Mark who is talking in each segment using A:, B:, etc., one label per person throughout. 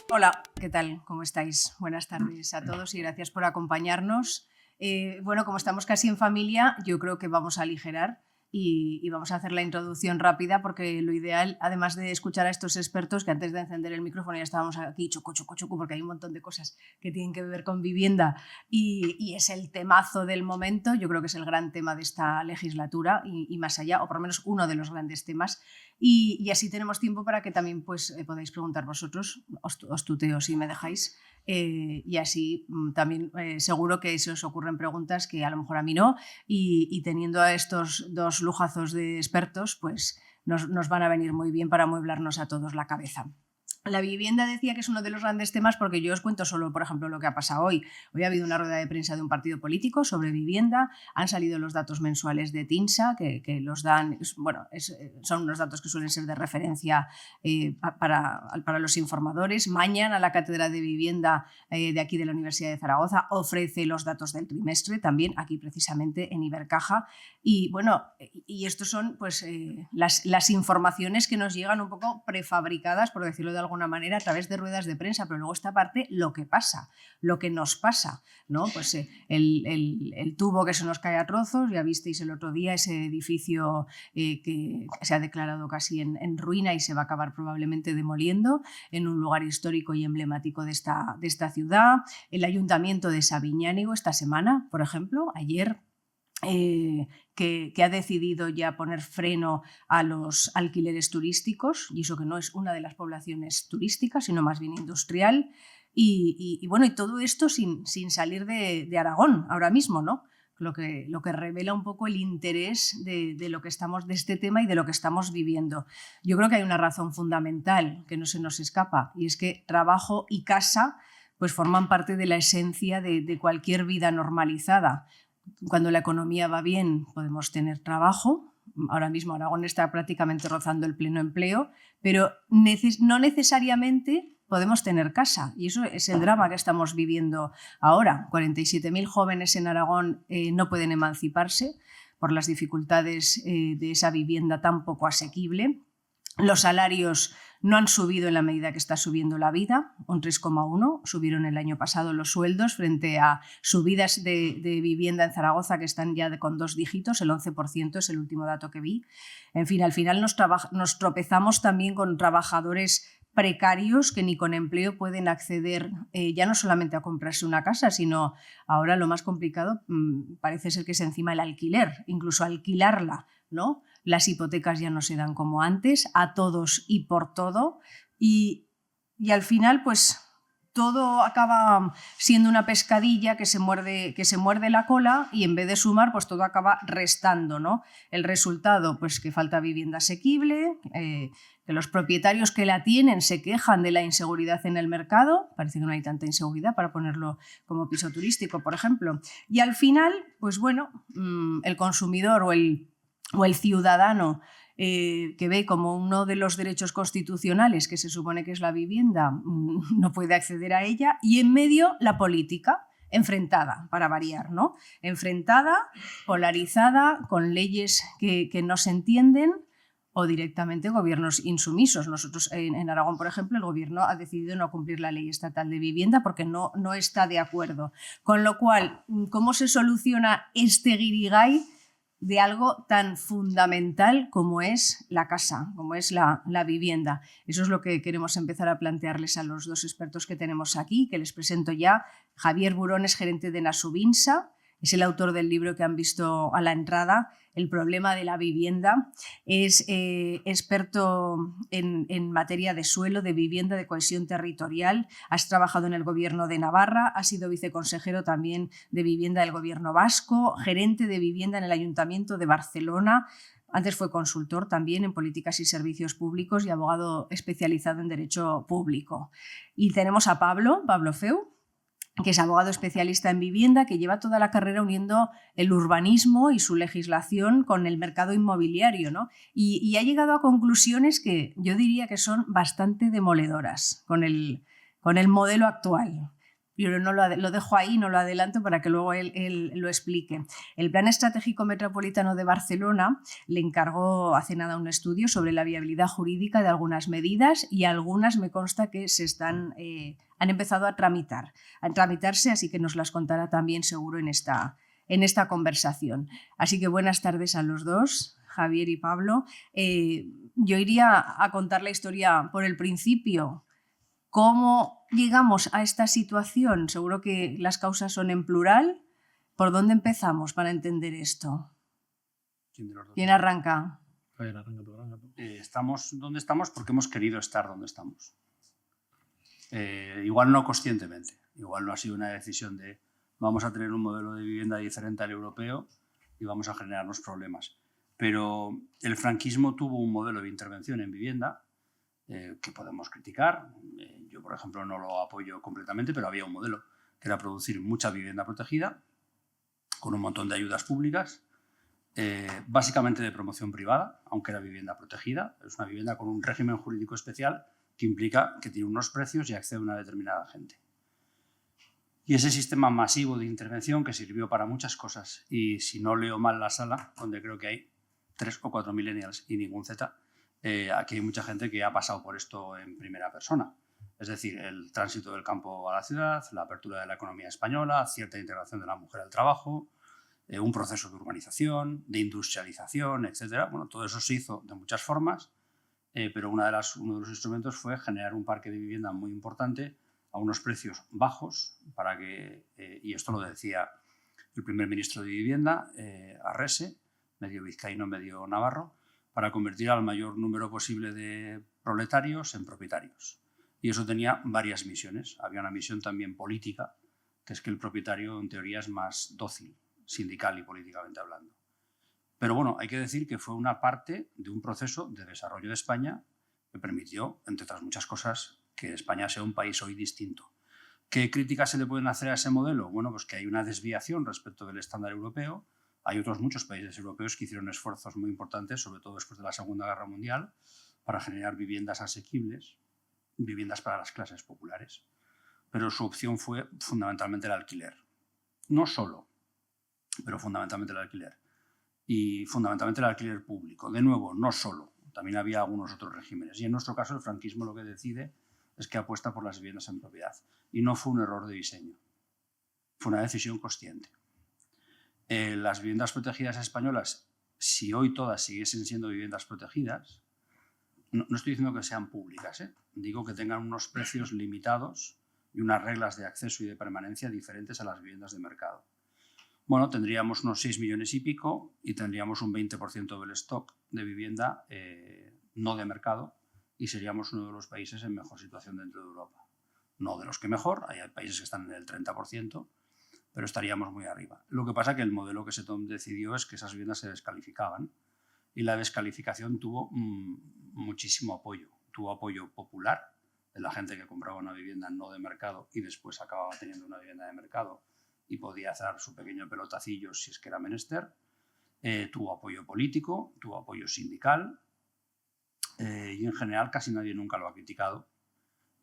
A: Hola, ¿qué tal? ¿Cómo estáis? Buenas tardes a todos y gracias por acompañarnos. Bueno, como estamos casi en familia, yo creo que vamos a aligerar y vamos a hacer la introducción rápida porque lo ideal, además de escuchar a estos expertos, que antes de encender el micrófono ya estábamos aquí chucu, chucu, chucu, porque hay un montón de cosas que tienen que ver con vivienda y es el temazo del momento, yo creo que es el gran tema de esta legislatura y más allá, o por lo menos uno de los grandes temas. Y así tenemos tiempo para que también podáis preguntar vosotros, os tuteo si me dejáis, y así también seguro que se os ocurren preguntas que a lo mejor a mí no, y teniendo a estos dos lujazos de expertos, pues nos van a venir muy bien para amueblarnos a todos la cabeza. La vivienda decía que es uno de los grandes temas porque yo os cuento solo, por ejemplo, lo que ha pasado hoy. Hoy ha habido una rueda de prensa de un partido político sobre vivienda, han salido los datos mensuales de TINSA, que los dan, bueno, son unos datos que suelen ser de referencia para los informadores. Mañana la Cátedra de Vivienda de aquí de la Universidad de Zaragoza ofrece los datos del trimestre, también aquí precisamente en Ibercaja. Y bueno, y estos son pues las informaciones que nos llegan un poco prefabricadas, por decirlo de alguna manera, a través de ruedas de prensa, pero luego esta parte, lo que pasa, lo que nos pasa, ¿no? Pues el tubo que se nos cae a trozos, ya visteis el otro día ese edificio que se ha declarado casi en ruina y se va a acabar probablemente demoliendo en un lugar histórico y emblemático de esta ciudad. El Ayuntamiento de Sabiñánigo esta semana, por ejemplo, ayer, que ha decidido ya poner freno a los alquileres turísticos, y eso que no es una de las poblaciones turísticas, sino más bien industrial, y bueno, y todo esto sin salir de Aragón ahora mismo, ¿no? Lo que revela un poco el interés de lo que estamos, de este tema y de lo que estamos viviendo. Yo creo que hay una razón fundamental que no se nos escapa, y es que trabajo y casa pues forman parte de la esencia de cualquier vida normalizada. Cuando la economía va bien podemos tener trabajo. Ahora mismo Aragón está prácticamente rozando el pleno empleo, pero no necesariamente podemos tener casa, y eso es el drama que estamos viviendo ahora. 47.000 jóvenes en Aragón no pueden emanciparse por las dificultades de esa vivienda tan poco asequible. Los salarios no han subido en la medida que está subiendo la vida, un 3,1%. Subieron el año pasado los sueldos frente a subidas de vivienda en Zaragoza que están ya con 2 dígitos, el 11% es el último dato que vi. En fin, al final nos tropezamos también con trabajadores precarios que ni con empleo pueden acceder ya no solamente a comprarse una casa, sino ahora lo más complicado parece ser que es encima el alquiler, incluso alquilarla, ¿no? Las hipotecas ya no se dan como antes, a todos y por todo, y al final pues todo acaba siendo una pescadilla que se muerde la cola, y en vez de sumar pues todo acaba restando, ¿no? El resultado, pues que falta vivienda asequible, que los propietarios que la tienen se quejan de la inseguridad en el mercado, parece que no hay tanta inseguridad para ponerlo como piso turístico, por ejemplo, y al final, pues bueno, el consumidor o el ciudadano que ve como uno de los derechos constitucionales, que se supone que es la vivienda, no puede acceder a ella, y en medio la política, enfrentada, para variar, ¿no? Enfrentada, polarizada, con leyes que no se entienden, o directamente gobiernos insumisos. Nosotros en Aragón, por ejemplo, el gobierno ha decidido no cumplir la ley estatal de vivienda porque no está de acuerdo. Con lo cual, ¿cómo se soluciona este guirigay de algo tan fundamental como es la casa, como es la vivienda? Eso es lo que queremos empezar a plantearles a los dos expertos que tenemos aquí, que les presento ya. Javier Burón es gerente de Nasubinsa, es el autor del libro que han visto a la entrada, El problema de la vivienda. Es experto en materia de suelo, de vivienda, de cohesión territorial. Has trabajado en el Gobierno de Navarra, ha sido viceconsejero también de vivienda del Gobierno vasco, gerente de vivienda en el Ayuntamiento de Barcelona. Antes fue consultor también en políticas y servicios públicos y abogado especializado en derecho público. Y tenemos a Pablo Feu, que es abogado especialista en vivienda, que lleva toda la carrera uniendo el urbanismo y su legislación con el mercado inmobiliario, ¿no? Y ha llegado a conclusiones que yo diría que son bastante demoledoras con el modelo actual. yo no lo dejo ahí, no lo adelanto para que luego él lo explique. El Plan Estratégico Metropolitano de Barcelona le encargó hace nada un estudio sobre la viabilidad jurídica de algunas medidas y algunas me consta que han empezado a tramitarse, así que nos las contará también seguro en esta conversación. Así que buenas tardes a los dos, Javier y Pablo. Yo iría a contar la historia por el principio. ¿Cómo llegamos a esta situación? Seguro que las causas son en plural. ¿Por dónde empezamos para entender esto? ¿Quién arranca?
B: Javier, arranca tú. Estamos donde estamos porque hemos querido estar donde estamos. Igual no conscientemente, igual no ha sido una decisión de vamos a tener un modelo de vivienda diferente al europeo y vamos a generarnos problemas. Pero el franquismo tuvo un modelo de intervención en vivienda que podemos criticar. Yo, por ejemplo, no lo apoyo completamente, pero había un modelo que era producir mucha vivienda protegida con un montón de ayudas públicas, básicamente de promoción privada, aunque era vivienda protegida. Es una vivienda con un régimen jurídico especial que implica que tiene unos precios y accede a una determinada gente. Y ese sistema masivo de intervención que sirvió para muchas cosas, y si no leo mal la sala, donde creo que hay 3 o 4 millennials y ningún Z, aquí hay mucha gente que ha pasado por esto en primera persona. Es decir, el tránsito del campo a la ciudad, la apertura de la economía española, cierta integración de la mujer al trabajo, un proceso de urbanización, de industrialización, etc. Bueno, todo eso se hizo de muchas formas, pero uno de los instrumentos fue generar un parque de vivienda muy importante a unos precios bajos, para que, y esto lo decía el primer ministro de Vivienda, Arrese, medio vizcaíno, medio navarro, para convertir al mayor número posible de proletarios en propietarios. Y eso tenía varias misiones. Había una misión también política, que es que el propietario en teoría es más dócil, sindical y políticamente hablando. Pero bueno, hay que decir que fue una parte de un proceso de desarrollo de España que permitió, entre otras muchas cosas, que España sea un país hoy distinto. ¿Qué críticas se le pueden hacer a ese modelo? Bueno, pues que hay una desviación respecto del estándar europeo. Hay otros muchos países europeos que hicieron esfuerzos muy importantes, sobre todo después de la Segunda Guerra Mundial, para generar viviendas asequibles, viviendas para las clases populares. Pero su opción fue fundamentalmente el alquiler. No solo, pero fundamentalmente el alquiler. Y fundamentalmente el alquiler público. De nuevo, no solo. También había algunos otros regímenes. Y en nuestro caso el franquismo lo que decide es que apuesta por las viviendas en propiedad. Y no fue un error de diseño. Fue una decisión consciente. Las viviendas protegidas españolas, si hoy todas siguiesen siendo viviendas protegidas, no estoy diciendo que sean públicas, digo que tengan unos precios limitados y unas reglas de acceso y de permanencia diferentes a las viviendas de mercado. Bueno, tendríamos unos 6 millones y pico y tendríamos un 20% del stock de vivienda no de mercado, y seríamos uno de los países en mejor situación dentro de Europa. No de los que mejor, hay países que están en el 30%, pero estaríamos muy arriba. Lo que pasa es que el modelo que se decidió es que esas viviendas se descalificaban, y la descalificación tuvo muchísimo apoyo. Tuvo apoyo popular de la gente que compraba una vivienda no de mercado y después acababa teniendo una vivienda de mercado y podía hacer su pequeño pelotacillo si es que era menester. Tuvo apoyo político, tuvo apoyo sindical, y en general casi nadie nunca lo ha criticado.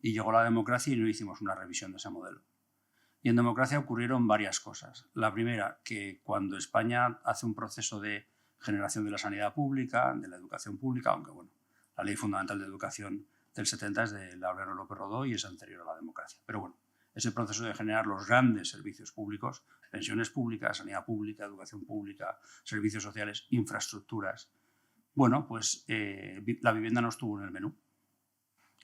B: Y llegó la democracia y no hicimos una revisión de ese modelo. Y en democracia ocurrieron varias cosas. La primera, que cuando España hace un proceso de generación de la sanidad pública, de la educación pública, aunque bueno, la Ley Fundamental de Educación del 70 es de Laureano López Rodó y es anterior a la democracia. Pero bueno, ese proceso de generar los grandes servicios públicos, pensiones públicas, sanidad pública, educación pública, servicios sociales, infraestructuras. Bueno, pues la vivienda no estuvo en el menú.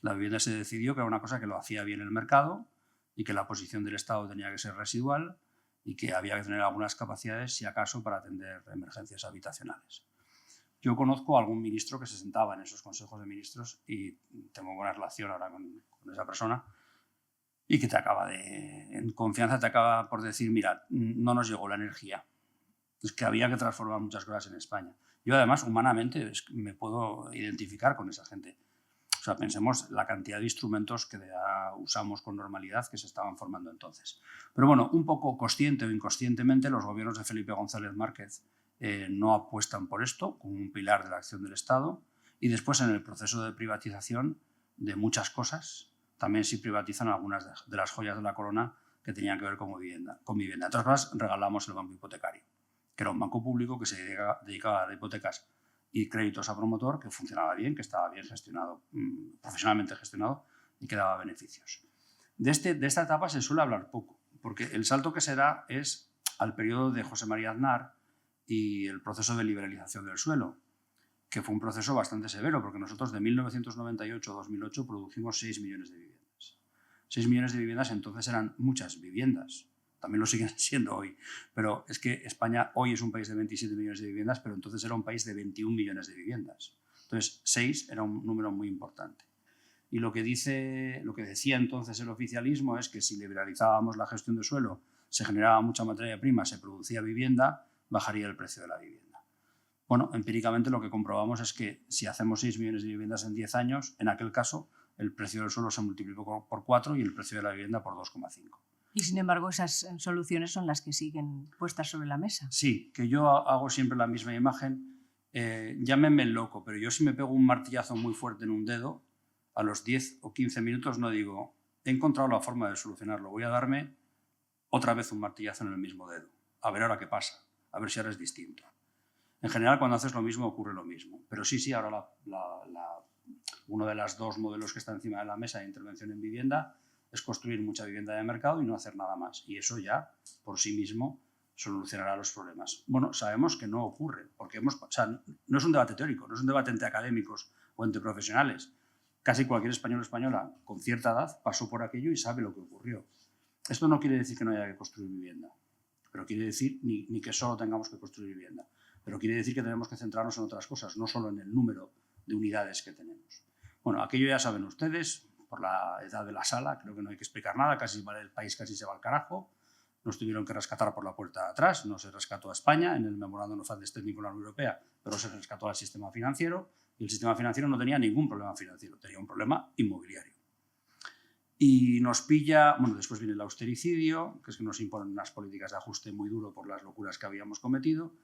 B: La vivienda se decidió que era una cosa que lo hacía bien el mercado y que la posición del Estado tenía que ser residual y que había que tener algunas capacidades, si acaso, para atender emergencias habitacionales. Yo conozco a algún ministro que se sentaba en esos consejos de ministros y tengo buena relación ahora con esa persona, y que en confianza te acaba por decir, mira, no nos llegó la energía. Es que había que transformar muchas cosas en España. Yo además, humanamente, me puedo identificar con esa gente. O sea, pensemos la cantidad de instrumentos que usamos con normalidad que se estaban formando entonces. Pero bueno, un poco consciente o inconscientemente, los gobiernos de Felipe González Márquez no apuestan por esto como un pilar de la acción del Estado, y después en el proceso de privatización de muchas cosas, también se privatizan algunas de las joyas de la corona que tenían que ver con vivienda. Entre otras cosas, regalamos el banco hipotecario, que era un banco público que se dedicaba a dar hipotecas y créditos a promotor, que funcionaba bien, que estaba bien gestionado, profesionalmente gestionado y que daba beneficios. De esta etapa se suele hablar poco, porque el salto que se da es al periodo de José María Aznar y el proceso de liberalización del suelo, que fue un proceso bastante severo, porque nosotros de 1998 a 2008 produjimos 6 millones de viviendas. 6 millones de viviendas entonces eran muchas viviendas, también lo siguen siendo hoy, pero es que España hoy es un país de 27 millones de viviendas, pero entonces era un país de 21 millones de viviendas. Entonces 6 era un número muy importante. Y lo que decía entonces el oficialismo es que si liberalizábamos la gestión de suelo, se generaba mucha materia prima, se producía vivienda, bajaría el precio de la vivienda. Bueno, empíricamente lo que comprobamos es que si hacemos 6 millones de viviendas en 10 años, en aquel caso el precio del suelo se multiplicó por 4 y el precio de la vivienda por 2,5.
A: Y sin embargo esas soluciones son las que siguen puestas sobre la mesa.
B: Sí, que yo hago siempre la misma imagen. Llámenme loco, pero yo si me pego un martillazo muy fuerte en un dedo, a los 10 o 15 minutos no digo, he encontrado la forma de solucionarlo, voy a darme otra vez un martillazo en el mismo dedo. A ver ahora qué pasa, a ver si ahora es distinto. En general, cuando haces lo mismo, ocurre lo mismo. Pero sí, ahora uno de los dos modelos que está encima de la mesa de intervención en vivienda es construir mucha vivienda de mercado y no hacer nada más. Y eso ya, por sí mismo, solucionará los problemas. Bueno, sabemos que no ocurre, porque no es un debate teórico, no es un debate entre académicos o entre profesionales. Casi cualquier español o española con cierta edad pasó por aquello y sabe lo que ocurrió. Esto no quiere decir que no haya que construir vivienda, pero quiere decir ni que solo tengamos que construir vivienda. Pero quiere decir que tenemos que centrarnos en otras cosas, no solo en el número de unidades que tenemos. Bueno, aquello ya saben ustedes, por la edad de la sala, creo que no hay que explicar nada, el país casi se va al carajo, nos tuvieron que rescatar por la puerta de atrás, no se rescató a España en el Memorándum of Understanding con la Unión Europea, pero se rescató al sistema financiero, y el sistema financiero no tenía ningún problema financiero, tenía un problema inmobiliario. Y nos pilla, bueno, después viene el austericidio, que es que nos imponen unas políticas de ajuste muy duro por las locuras que habíamos cometido,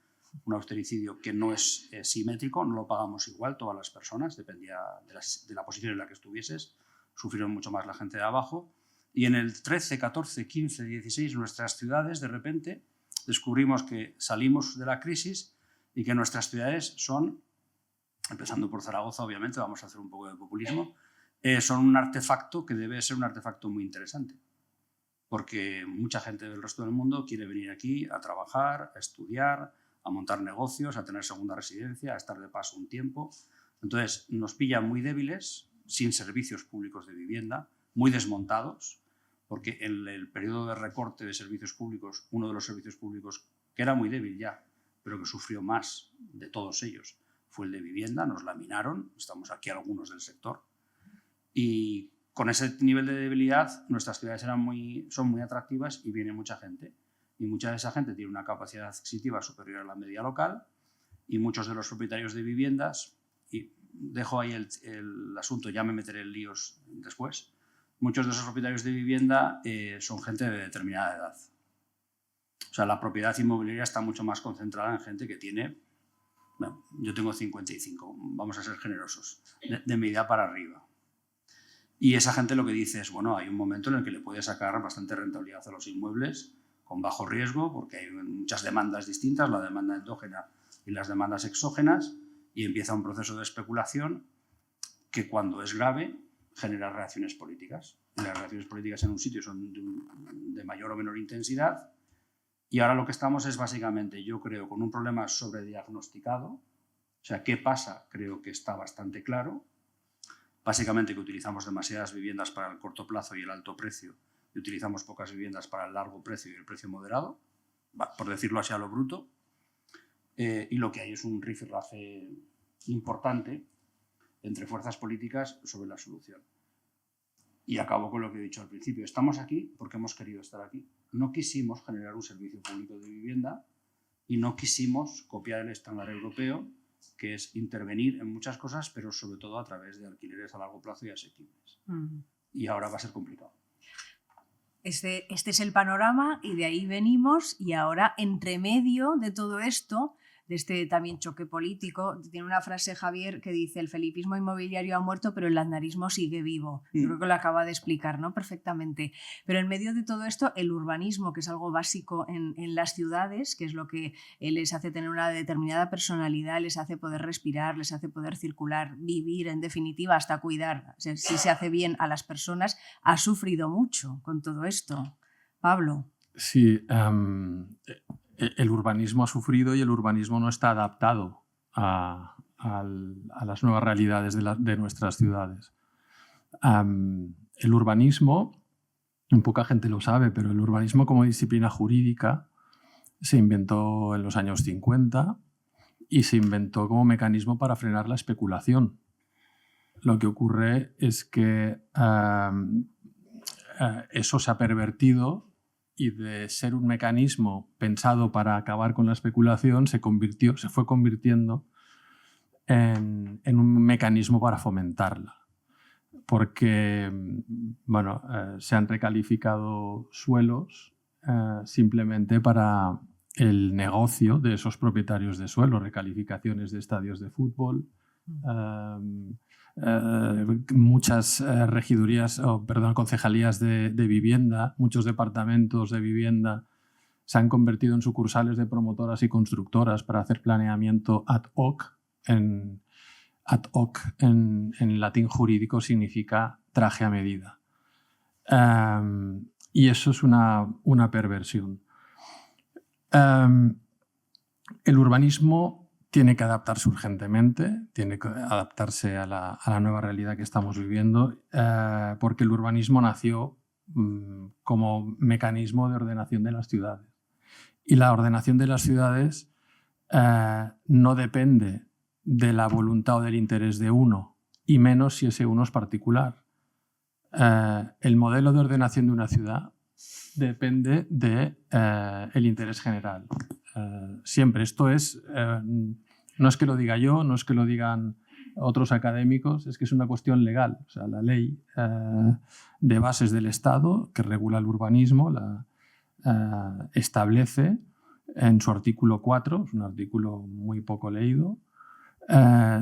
B: un austericidio que no es simétrico, no lo pagamos igual todas las personas, dependía de la posición en la que estuvieses, sufrieron mucho más la gente de abajo. Y en el 13, 14, 15, 16, nuestras ciudades, de repente, descubrimos que salimos de la crisis y que nuestras ciudades son, empezando por Zaragoza, obviamente, vamos a hacer un poco de populismo, son un artefacto que debe ser un artefacto muy interesante, porque mucha gente del resto del mundo quiere venir aquí a trabajar, a estudiar, a montar negocios, a tener segunda residencia, a estar de paso un tiempo. Entonces, nos pillan muy débiles, sin servicios públicos de vivienda, muy desmontados, porque en el periodo de recorte de servicios públicos, uno de los servicios públicos que era muy débil ya, pero que sufrió más de todos ellos, fue el de vivienda, nos laminaron, estamos aquí algunos del sector, y con ese nivel de debilidad nuestras ciudades son muy atractivas y viene mucha gente. Y mucha de esa gente tiene una capacidad adquisitiva superior a la media local y muchos de los propietarios de viviendas, y dejo ahí el asunto, ya me meteré en líos después, muchos de esos propietarios de vivienda son gente de determinada edad. O sea, la propiedad inmobiliaria está mucho más concentrada en gente que tiene, bueno, yo tengo 55, vamos a ser generosos, de mi edad para arriba. Y esa gente lo que dice es, bueno, hay un momento en el que le puede sacar bastante rentabilidad a los inmuebles, con bajo riesgo, porque hay muchas demandas distintas, la demanda endógena y las demandas exógenas, y empieza un proceso de especulación que cuando es grave genera reacciones políticas. Y las reacciones políticas en un sitio son de mayor o menor intensidad, y ahora lo que estamos es básicamente, yo creo, con un problema sobrediagnosticado. O sea, ¿qué pasa? Creo que está bastante claro. Básicamente que utilizamos demasiadas viviendas para el corto plazo y el alto precio, y utilizamos pocas viviendas para el largo precio y el precio moderado, por decirlo así a lo bruto, y lo que hay es un rifirrafe importante entre fuerzas políticas sobre la solución. Y acabo con lo que he dicho al principio. Estamos aquí porque hemos querido estar aquí. No quisimos generar un servicio público de vivienda y no quisimos copiar el estándar europeo, que es intervenir en muchas cosas, pero sobre todo a través de alquileres a largo plazo y asequibles. Y ahora va a ser complicado.
A: Este es el panorama y de ahí venimos, y ahora, entre medio de todo esto, de este también choque político. Tiene una frase, Javier, que dice: el felipismo inmobiliario ha muerto, pero el aznarismo sigue vivo. Yo creo que lo acaba de explicar, ¿no?, perfectamente. Pero en medio de todo esto, el urbanismo, que es algo básico en las ciudades, que es lo que les hace tener una determinada personalidad, les hace poder respirar, les hace poder circular, vivir, en definitiva, hasta cuidar, si se hace bien a las personas, ha sufrido mucho con todo esto. Pablo.
C: Sí, el urbanismo ha sufrido y el urbanismo no está adaptado a las nuevas realidades de nuestras ciudades. El urbanismo, poca gente lo sabe, pero el urbanismo como disciplina jurídica se inventó en los años 50 y se inventó como mecanismo para frenar la especulación. Lo que ocurre es que eso se ha pervertido y de ser un mecanismo pensado para acabar con la especulación se fue convirtiendo en un mecanismo para fomentarla. Porque bueno, se han recalificado suelos simplemente para el negocio de esos propietarios de suelo, recalificaciones de estadios de fútbol, muchas concejalías de vivienda, muchos departamentos de vivienda se han convertido en sucursales de promotoras y constructoras para hacer planeamiento ad hoc. Ad hoc en latín jurídico significa traje a medida. Y eso es una perversión. El urbanismo tiene que adaptarse urgentemente, tiene que adaptarse a la nueva realidad que estamos viviendo, porque el urbanismo nació como mecanismo de ordenación de las ciudades. Y la ordenación de las ciudades no depende de la voluntad o del interés de uno, y menos si ese uno es particular. El modelo de ordenación de una ciudad depende del interés general. Siempre. Esto es, no es que lo diga yo, no es que lo digan otros académicos, es que es una cuestión legal. O sea, la ley de bases del Estado que regula el urbanismo establece en su artículo 4, es un artículo muy poco leído,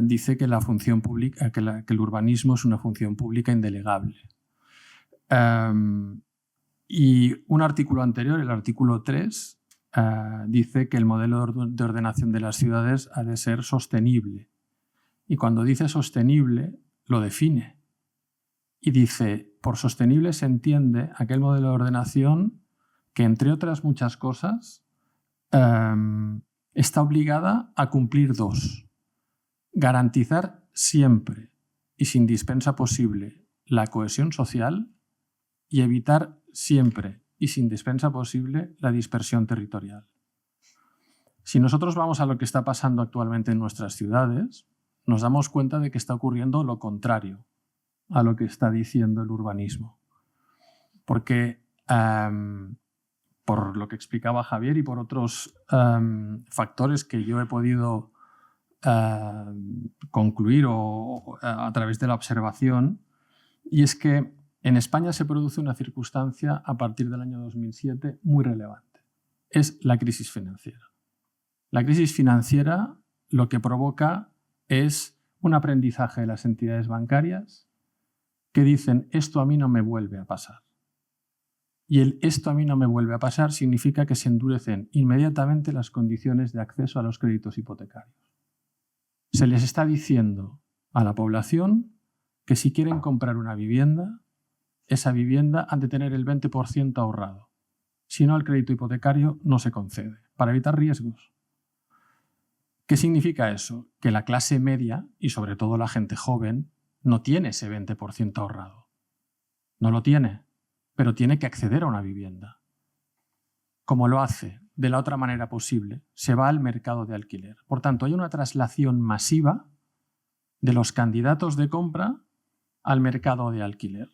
C: dice que la función pública, que el urbanismo es una función pública indelegable. Y un artículo anterior, el artículo 3, dice que el modelo de ordenación de las ciudades ha de ser sostenible. Y cuando dice sostenible, lo define. Y dice, por sostenible se entiende aquel modelo de ordenación que, entre otras muchas cosas, está obligada a cumplir dos. Garantizar siempre y sin dispensa posible la cohesión social y evitar siempre y sin dispensa posible la dispersión territorial. Si nosotros vamos a lo que está pasando actualmente en nuestras ciudades, nos damos cuenta de que está ocurriendo lo contrario a lo que está diciendo el urbanismo. Porque, por lo que explicaba Javier y por otros factores que yo he podido concluir a través de la observación, y es que en España se produce una circunstancia a partir del año 2007 muy relevante. Es la crisis financiera. La crisis financiera lo que provoca es un aprendizaje de las entidades bancarias que dicen esto a mí no me vuelve a pasar. Y el esto a mí no me vuelve a pasar significa que se endurecen inmediatamente las condiciones de acceso a los créditos hipotecarios. Se les está diciendo a la población que si quieren comprar una vivienda, esa vivienda han de tener el 20% ahorrado. Si no, el crédito hipotecario no se concede, para evitar riesgos. ¿Qué significa eso? Que la clase media, y sobre todo la gente joven, no tiene ese 20% ahorrado. No lo tiene, pero tiene que acceder a una vivienda. ¿Cómo lo hace? De la otra manera posible. Se va al mercado de alquiler. Por tanto, hay una traslación masiva de los candidatos de compra al mercado de alquiler.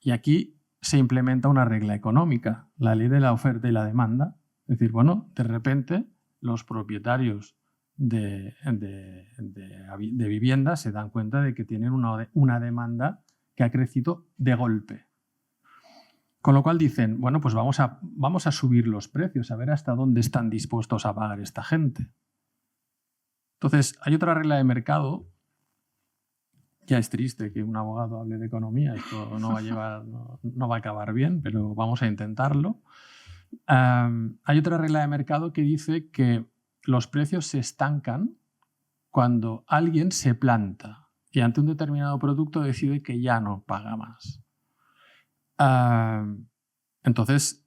C: Y aquí se implementa una regla económica, la ley de la oferta y la demanda. Es decir, bueno, de repente los propietarios de viviendas se dan cuenta de que tienen una demanda que ha crecido de golpe. Con lo cual dicen, bueno, pues vamos a subir los precios, a ver hasta dónde están dispuestos a pagar esta gente. Entonces, hay otra regla de mercado. Ya es triste que un abogado hable de economía, esto no va a acabar bien, pero vamos a intentarlo. Hay otra regla de mercado que dice que los precios se estancan cuando alguien se planta y ante un determinado producto decide que ya no paga más. Entonces,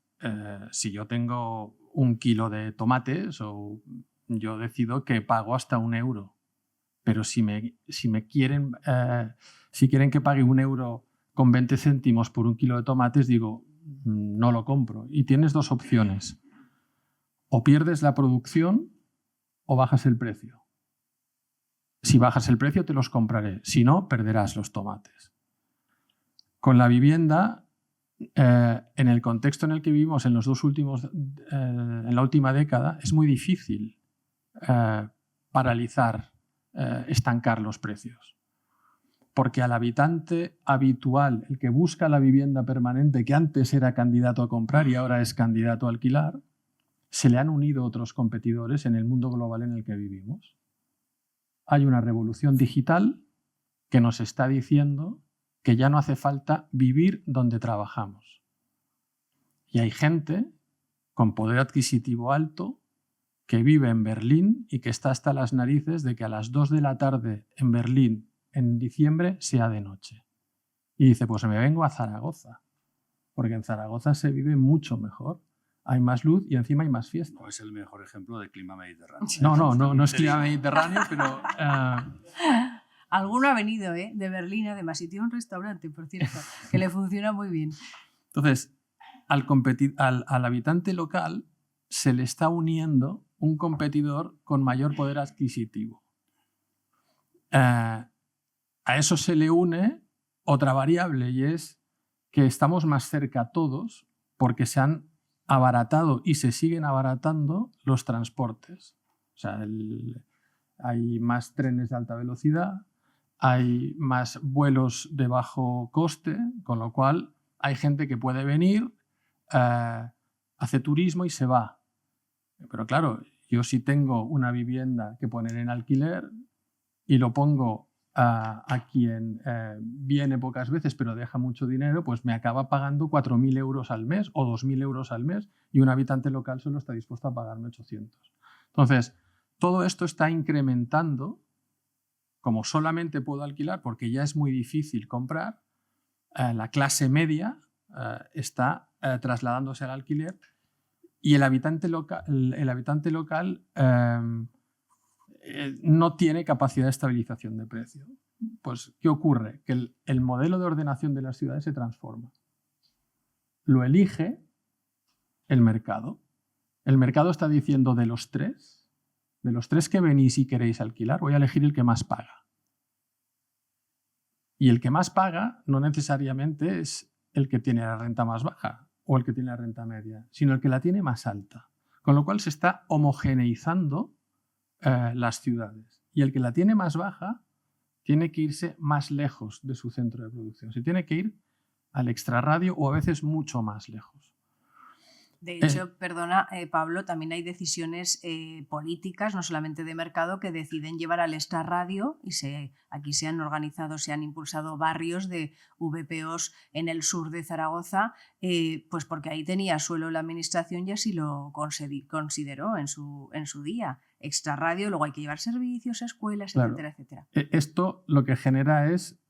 C: si yo tengo 1 kilo de tomates, yo decido que pago hasta 1 euro. Pero si quieren que pague 1 euro con 20 céntimos por 1 kilo de tomates, digo, no lo compro. Y tienes 2 opciones. O pierdes la producción o bajas el precio. Si bajas el precio, te los compraré. Si no, perderás los tomates. Con la vivienda, en el contexto en el que vivimos en la última década, es muy difícil paralizar, estancar los precios. Porque al habitante habitual, el que busca la vivienda permanente, que antes era candidato a comprar y ahora es candidato a alquilar, se le han unido otros competidores en el mundo global en el que vivimos. Hay una revolución digital que nos está diciendo que ya no hace falta vivir donde trabajamos. Y hay gente con poder adquisitivo alto que vive en Berlín y que está hasta las narices de que a las 2 de la tarde en Berlín en diciembre sea de noche. Y dice, pues me vengo a Zaragoza, porque en Zaragoza se vive mucho mejor. Hay más luz y encima hay más fiesta.
B: No es el mejor ejemplo de clima mediterráneo.
C: No es clima mediterráneo, pero...
A: Alguno ha venido de Berlín, además, y tiene un restaurante, por cierto, que le funciona muy bien.
C: Entonces, al habitante local se le está uniendo un competidor con mayor poder adquisitivo. A eso se le une otra variable y es que estamos más cerca todos porque se han abaratado y se siguen abaratando los transportes. O sea, hay más trenes de alta velocidad, hay más vuelos de bajo coste, con lo cual hay gente que puede venir, hace turismo y se va. Pero claro, yo si tengo una vivienda que poner en alquiler y lo pongo a quien viene pocas veces pero deja mucho dinero, pues me acaba pagando 4.000 euros al mes o 2.000 euros al mes y un habitante local solo está dispuesto a pagarme 800. Entonces, todo esto está incrementando, como solamente puedo alquilar porque ya es muy difícil comprar, la clase media está trasladándose al alquiler y el habitante local no tiene capacidad de estabilización de precio. Pues, ¿qué ocurre? Que el modelo de ordenación de las ciudades se transforma. Lo elige el mercado. El mercado está diciendo de los tres que venís y queréis alquilar, voy a elegir el que más paga. Y el que más paga no necesariamente es el que tiene la renta más baja o el que tiene la renta media, sino el que la tiene más alta. Con lo cual se está homogeneizando las ciudades. Y el que la tiene más baja tiene que irse más lejos de su centro de producción. Se tiene que ir al extrarradio o a veces mucho más lejos.
A: De hecho, perdona, Pablo, también hay decisiones políticas, no solamente de mercado, que deciden llevar al extrarradio y aquí se han organizado, se han impulsado barrios de VPOs en el sur de Zaragoza, pues porque ahí tenía suelo la administración y así lo consideró en su día. Extrarradio, luego hay que llevar servicios, escuelas, claro, etcétera, etcétera.
C: Esto lo que genera es,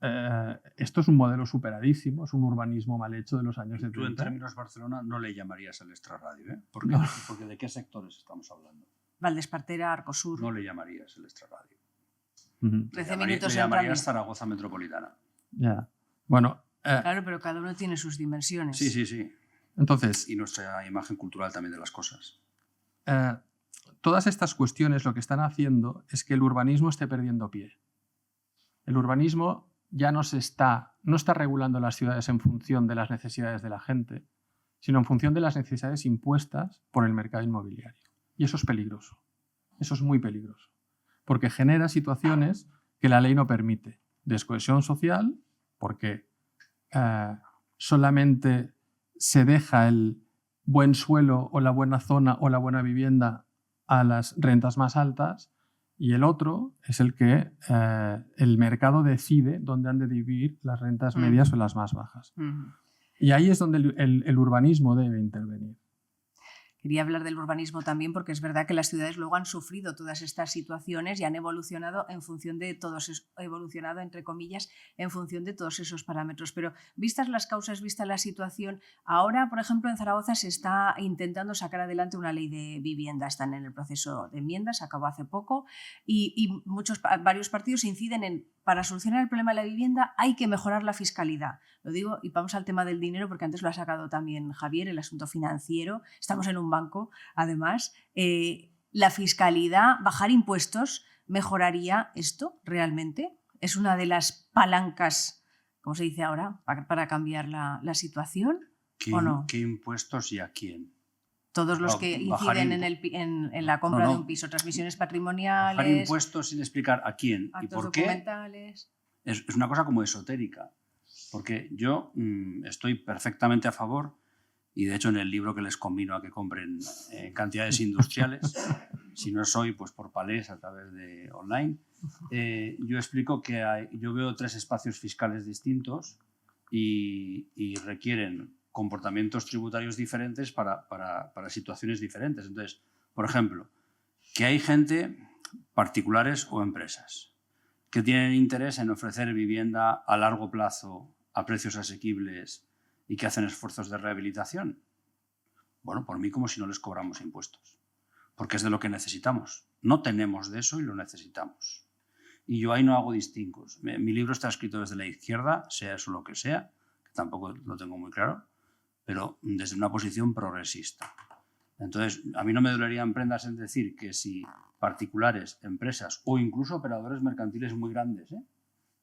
C: esto es un modelo superadísimo, es un urbanismo mal hecho de los años 70.
B: Tú en términos Barcelona no le llamarías al extrarradio, ¿eh? Porque ¿de qué sectores estamos hablando?
A: Valdespartera, Arcosur.
B: No le llamarías el extrarradio.
A: 13 minutos
B: le llamarías Zaragoza Metropolitana.
C: Ya. Bueno.
A: Claro, pero cada uno tiene sus dimensiones.
B: Sí.
C: Entonces.
B: Y nuestra imagen cultural también de las cosas.
C: Todas estas cuestiones lo que están haciendo es que el urbanismo esté perdiendo pie. El urbanismo ya no está regulando las ciudades en función de las necesidades de la gente, sino en función de las necesidades impuestas por el mercado inmobiliario. Y eso es peligroso. Eso es muy peligroso. Porque genera situaciones que la ley no permite. Descohesión social, porque solamente se deja el buen suelo o la buena zona o la buena vivienda a las rentas más altas, Y el otro es el que el mercado decide dónde han de vivir las rentas medias o las más bajas. Y ahí es donde el urbanismo debe intervenir.
A: Quería hablar del urbanismo también porque es verdad que las ciudades luego han sufrido todas estas situaciones y han evolucionado en función de todos, evolucionado entre comillas, en función de todos esos parámetros. Pero vistas las causas, vista la situación, ahora, por ejemplo, en Zaragoza se está intentando sacar adelante una ley de vivienda. Están en el proceso de enmiendas, acabó hace poco, y varios partidos inciden en, para solucionar el problema de la vivienda hay que mejorar la fiscalidad. Lo digo y vamos al tema del dinero porque antes lo ha sacado también Javier, el asunto financiero. Estamos en un banco, además. La fiscalidad, bajar impuestos, ¿mejoraría esto realmente? ¿Es una de las palancas, como se dice ahora, para cambiar la situación o no?
B: ¿Qué impuestos y a quién?
A: Todos los que inciden en la compra de un piso, transmisiones patrimoniales...
B: Bajar impuestos sin explicar a quién y por qué es una cosa como esotérica. Porque yo estoy perfectamente a favor, y de hecho en el libro que les convino a que compren en cantidades industriales, si no soy, pues por palés a través de online, yo explico que yo veo 3 espacios fiscales distintos y requieren comportamientos tributarios diferentes para situaciones diferentes. Entonces, por ejemplo, que hay gente, particulares o empresas, que tienen interés en ofrecer vivienda a largo plazo a precios asequibles y que hacen esfuerzos de rehabilitación. Bueno, por mí como si no les cobramos impuestos, porque es de lo que necesitamos. No tenemos de eso y lo necesitamos. Y yo ahí no hago distingos. Mi libro está escrito desde la izquierda, sea eso lo que sea, que tampoco lo tengo muy claro, pero desde una posición progresista. Entonces, a mí no me dolería en prendas en decir que si particulares, empresas o incluso operadores mercantiles muy grandes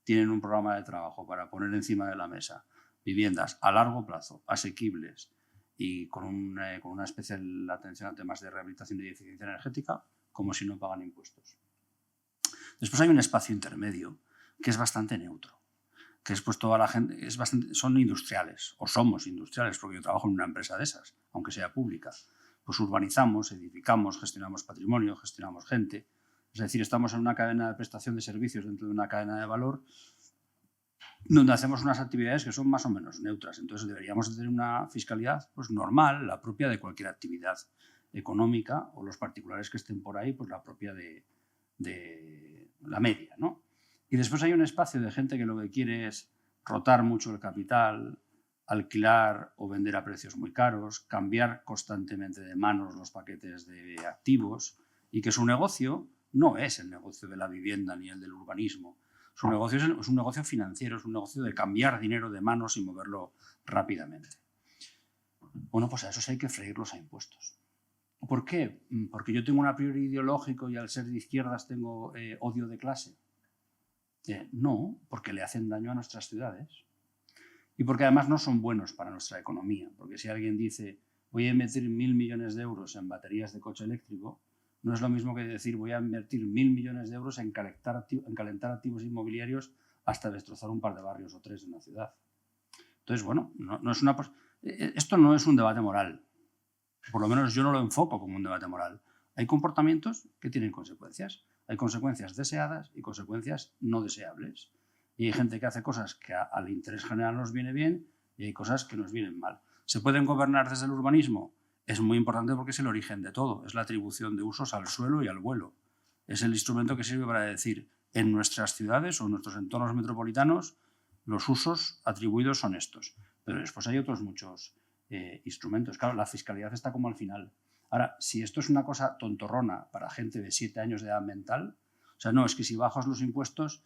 B: tienen un programa de trabajo para poner encima de la mesa viviendas a largo plazo, asequibles y con una especial atención a temas de rehabilitación y de eficiencia energética, como si no pagan impuestos. Después hay un espacio intermedio que es bastante neutro, que después toda la gente son industriales, o somos industriales, porque yo trabajo en una empresa de esas, aunque sea pública. Pues urbanizamos, edificamos, gestionamos patrimonio, gestionamos gente. Es decir, estamos en una cadena de prestación de servicios dentro de una cadena de valor donde hacemos unas actividades que son más o menos neutras. Entonces deberíamos tener una fiscalidad pues, normal, la propia de cualquier actividad económica, o los particulares que estén por ahí, pues la propia de la media, ¿no? Y después hay un espacio de gente que lo que quiere es rotar mucho el capital, alquilar o vender a precios muy caros, cambiar constantemente de manos los paquetes de activos y que su negocio no es el negocio de la vivienda ni el del urbanismo. Su negocio es un negocio financiero, es un negocio de cambiar dinero de manos y moverlo rápidamente. Bueno, pues a esos hay que freírlos a impuestos. ¿Por qué? Porque yo tengo un a priori ideológico y al ser de izquierdas tengo odio de clase. No, porque le hacen daño a nuestras ciudades y porque además no son buenos para nuestra economía, porque si alguien dice voy a invertir 1.000 millones de euros en baterías de coche eléctrico, no es lo mismo que decir voy a invertir 1.000 millones de euros en calentar activos inmobiliarios hasta destrozar un par de barrios o 3 de una ciudad. Entonces, bueno, esto no es un debate moral, por lo menos yo no lo enfoco como un debate moral. Hay comportamientos que tienen consecuencias. Hay consecuencias deseadas y consecuencias no deseables. Y hay gente que hace cosas que al interés general nos viene bien y hay cosas que nos vienen mal. ¿Se pueden gobernar desde el urbanismo? Es muy importante porque es el origen de todo. Es la atribución de usos al suelo y al vuelo. Es el instrumento que sirve para decir en nuestras ciudades o en nuestros entornos metropolitanos los usos atribuidos son estos. Pero después hay otros muchos instrumentos. Claro, la fiscalidad está como al final. Ahora, si esto es una cosa tontorrona para gente de 7 años de edad mental, o sea, no, es que si bajas los impuestos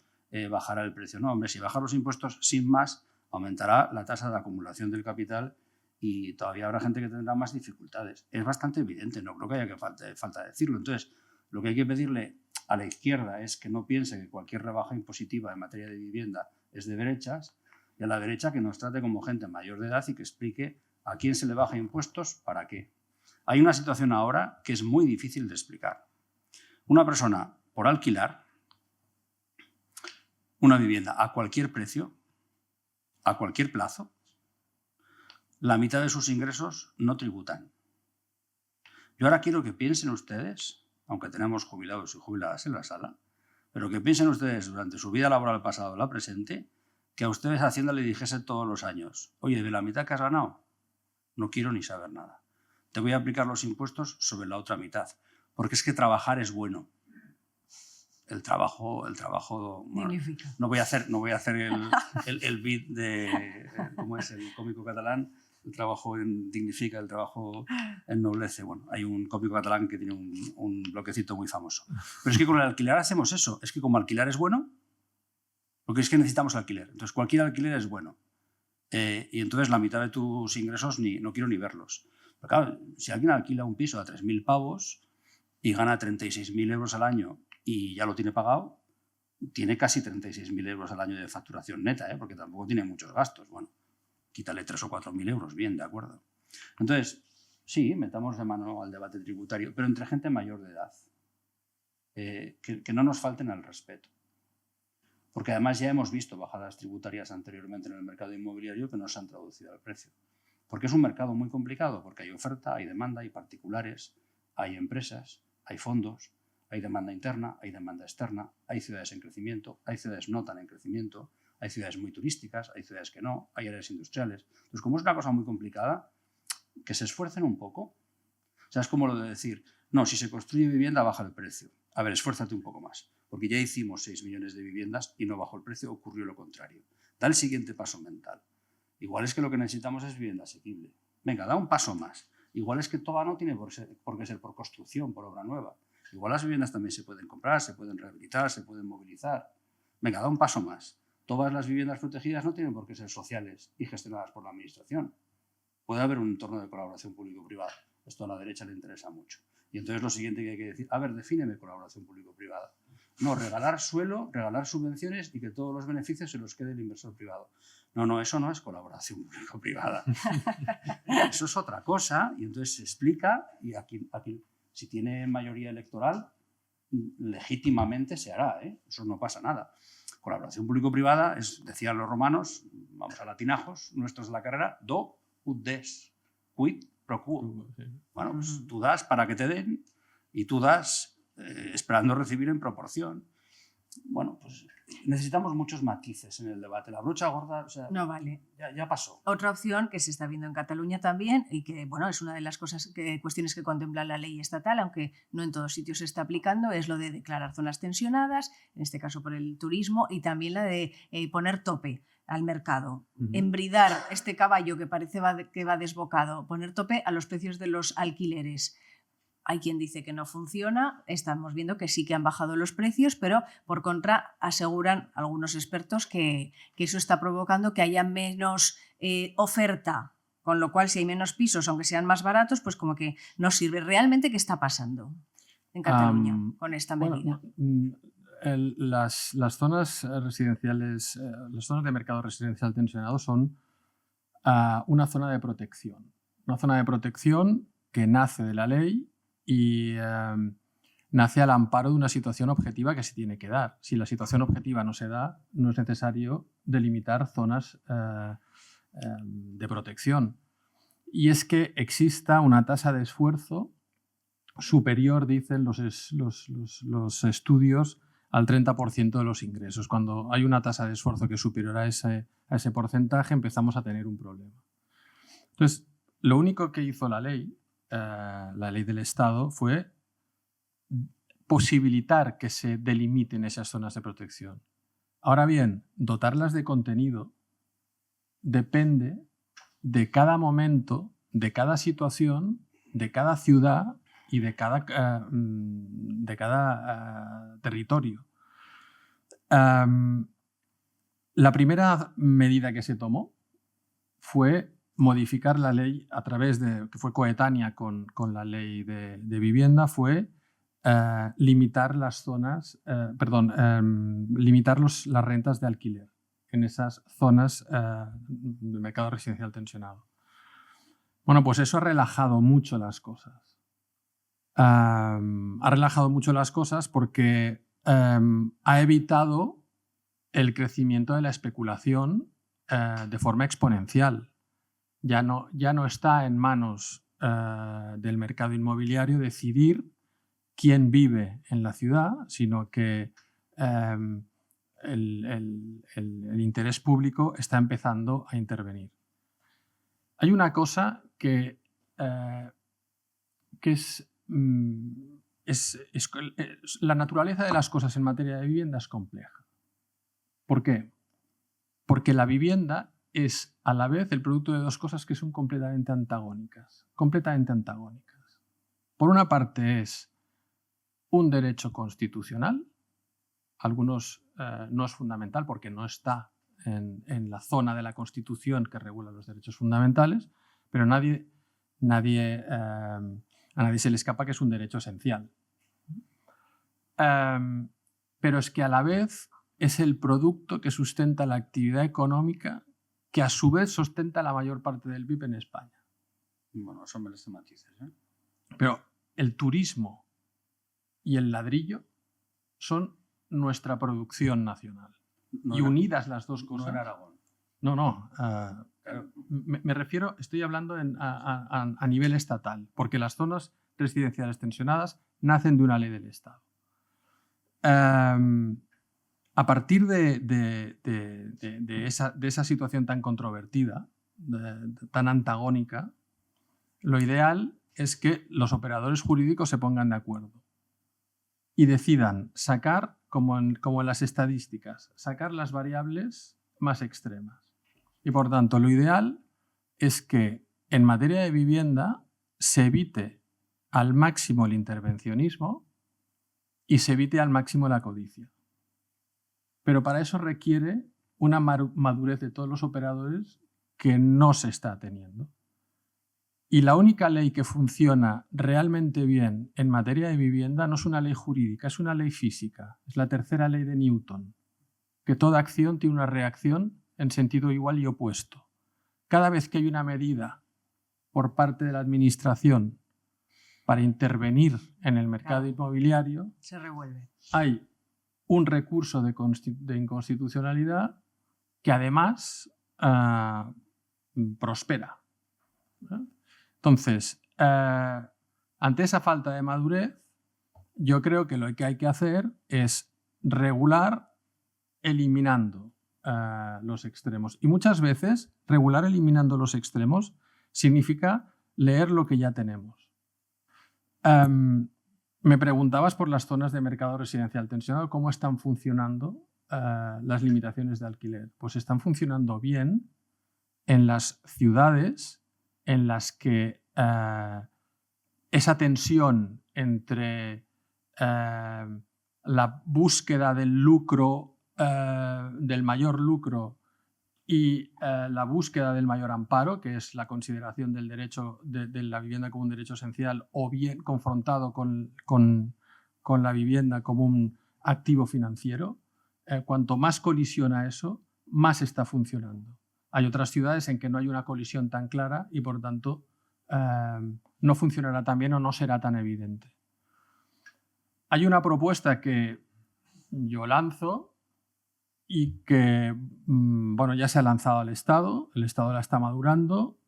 B: bajará el precio. No, hombre, si bajas los impuestos sin más, aumentará la tasa de acumulación del capital y todavía habrá gente que tendrá más dificultades. Es bastante evidente, no creo que haya que falta decirlo. Entonces, lo que hay que pedirle a la izquierda es que no piense que cualquier rebaja impositiva en materia de vivienda es de derechas, y a la derecha que nos trate como gente mayor de edad y que explique a quién se le baja impuestos, para qué. Hay una situación ahora que es muy difícil de explicar. Una persona, por alquilar una vivienda a cualquier precio, a cualquier plazo, la mitad de sus ingresos no tributan. Yo ahora quiero que piensen ustedes aunque tenemos jubilados y jubiladas en la sala, pero que piensen ustedes durante su vida laboral pasada o la presente, que a ustedes Hacienda le dijese todos los años, oye, de la mitad que has ganado, no quiero ni saber nada. Te voy a aplicar los impuestos sobre la otra mitad, porque es que trabajar es bueno. El trabajo bueno, no voy a hacer el beat de, ¿cómo es el cómico catalán? El trabajo dignifica, el trabajo ennoblece. Bueno, hay un cómico catalán que tiene un bloquecito muy famoso. Pero es que con el alquiler hacemos eso. Es que como alquilar es bueno, porque es que necesitamos alquiler. Entonces cualquier alquiler es bueno. Y entonces la mitad de tus ingresos no quiero ni verlos. Pero claro, si alguien alquila un piso a 3.000 pavos y gana 36.000 euros al año y ya lo tiene pagado, tiene casi 36.000 euros al año de facturación neta, porque tampoco tiene muchos gastos. Bueno, quítale 3.000 o 4.000 euros, bien, de acuerdo. Entonces, sí, metamos de mano al debate tributario, pero entre gente mayor de edad. Que no nos falten al respeto. Porque además ya hemos visto bajadas tributarias anteriormente en el mercado inmobiliario que no se han traducido al precio. Porque es un mercado muy complicado, porque hay oferta, hay demanda, hay particulares, hay empresas, hay fondos, hay demanda interna, hay demanda externa, hay ciudades en crecimiento, hay ciudades no tan en crecimiento, hay ciudades muy turísticas, hay ciudades que no, hay áreas industriales. Entonces, como es una cosa muy complicada, que se esfuercen un poco. O sea, es como lo de decir, no, si se construye vivienda baja el precio. A ver, esfuérzate un poco más, porque ya hicimos 6 millones de viviendas y no bajó el precio, ocurrió lo contrario. Da el siguiente paso mental. Igual es que lo que necesitamos es vivienda asequible. Venga, da un paso más. Igual es que todo no tiene por qué ser por construcción, por obra nueva. Igual las viviendas también se pueden comprar, se pueden rehabilitar, se pueden movilizar. Venga, da un paso más. Todas las viviendas protegidas no tienen por qué ser sociales y gestionadas por la administración. Puede haber un entorno de colaboración público-privada. Esto a la derecha le interesa mucho. Y entonces lo siguiente que hay que decir, a ver, defíneme colaboración público-privada. No, regalar suelo, regalar subvenciones y que todos los beneficios se los quede el inversor privado. No, eso no es colaboración público-privada. Eso es otra cosa y entonces se explica y aquí si tiene mayoría electoral, legítimamente se hará, eso no pasa nada. Colaboración público-privada es, decían los romanos, vamos a latinajos, nuestros de la carrera, do ut des, quid pro quo. Bueno, pues tú das para que te den y tú das esperando recibir en proporción. Bueno, pues necesitamos muchos matices en el debate. La brocha gorda, o sea,
A: no vale.
B: Ya pasó.
A: Otra opción que se está viendo en Cataluña también y que bueno, es una de las cuestiones que contempla la ley estatal, aunque no en todos sitios se está aplicando, es lo de declarar zonas tensionadas, en este caso por el turismo, y también la de poner tope al mercado, embridar este caballo que parece que va desbocado, poner tope a los precios de los alquileres. Hay quien dice que no funciona, estamos viendo que sí que han bajado los precios, pero por contra aseguran algunos expertos que eso está provocando que haya menos oferta, con lo cual si hay menos pisos, aunque sean más baratos, pues como que no sirve. ¿Realmente qué está pasando en Cataluña con esta medida?
C: Bueno, las zonas residenciales, las zonas de mercado residencial tensionado son una zona de protección. Una zona de protección que nace de la ley y nace al amparo de una situación objetiva que se tiene que dar. Si la situación objetiva no se da, no es necesario delimitar zonas de protección. Y es que exista una tasa de esfuerzo superior, dicen los estudios, al 30% de los ingresos. Cuando hay una tasa de esfuerzo que es superior a ese porcentaje, empezamos a tener un problema. Entonces, lo único que hizo la ley del Estado fue posibilitar que se delimiten esas zonas de protección. Ahora bien, dotarlas de contenido depende de cada momento, de cada situación, de cada ciudad y de cada territorio. La primera medida que se tomó fue modificar la ley a través de, que fue coetánea con la ley de vivienda, fue limitar las zonas, limitar las rentas de alquiler en esas zonas del mercado residencial tensionado. Bueno, pues eso ha relajado mucho las cosas. Ha relajado mucho las cosas porque ha evitado el crecimiento de la especulación de forma exponencial. Ya no está en manos del mercado inmobiliario decidir quién vive en la ciudad, sino que el interés público está empezando a intervenir. Hay una cosa que es la naturaleza de las cosas en materia de vivienda es compleja. ¿Por qué? Porque la vivienda es a la vez el producto de dos cosas que son completamente antagónicas. Completamente antagónicas. Por una parte es un derecho constitucional. Algunos no es fundamental porque no está en la zona de la Constitución que regula los derechos fundamentales, pero a nadie se le escapa que es un derecho esencial. Pero es que a la vez es el producto que sustenta la actividad económica que a su vez sustenta la mayor parte del PIB en España.
B: Bueno, eso merece matices, ¿eh?
C: Pero el turismo y el ladrillo son nuestra producción nacional.
B: No
C: y unidas las dos cosas...
B: No en Aragón.
C: No.
B: Claro.
C: Me refiero, estoy hablando a nivel estatal, porque las zonas residenciales tensionadas nacen de una ley del Estado. A partir de esa situación tan controvertida, tan antagónica, lo ideal es que los operadores jurídicos se pongan de acuerdo y decidan sacar, como en las estadísticas, sacar las variables más extremas. Y por tanto, lo ideal es que en materia de vivienda se evite al máximo el intervencionismo y se evite al máximo la codicia. Pero para eso requiere una madurez de todos los operadores que no se está teniendo. Y la única ley que funciona realmente bien en materia de vivienda no es una ley jurídica, es una ley física. Es la tercera ley de Newton, que toda acción tiene una reacción en sentido igual y opuesto. Cada vez que hay una medida por parte de la administración para intervenir en el mercado inmobiliario,
A: se revuelve.
C: Hay un recurso de inconstitucionalidad que además prospera. Entonces, ante esa falta de madurez, yo creo que lo que hay que hacer es regular eliminando los extremos. Y muchas veces regular eliminando los extremos significa leer lo que ya tenemos. Me preguntabas por las zonas de mercado residencial tensionado, ¿cómo están funcionando las limitaciones de alquiler? Pues están funcionando bien en las ciudades en las que esa tensión entre la búsqueda del lucro, del mayor lucro y la búsqueda del mayor amparo, que es la consideración del derecho de la vivienda como un derecho esencial, o bien confrontado con la vivienda como un activo financiero, cuanto más colisiona eso, más está funcionando. Hay otras ciudades en que no hay una colisión tan clara y, por tanto, no funcionará tan bien o no será tan evidente. Hay una propuesta que yo lanzo y que ya se ha lanzado al Estado, el Estado la está madurando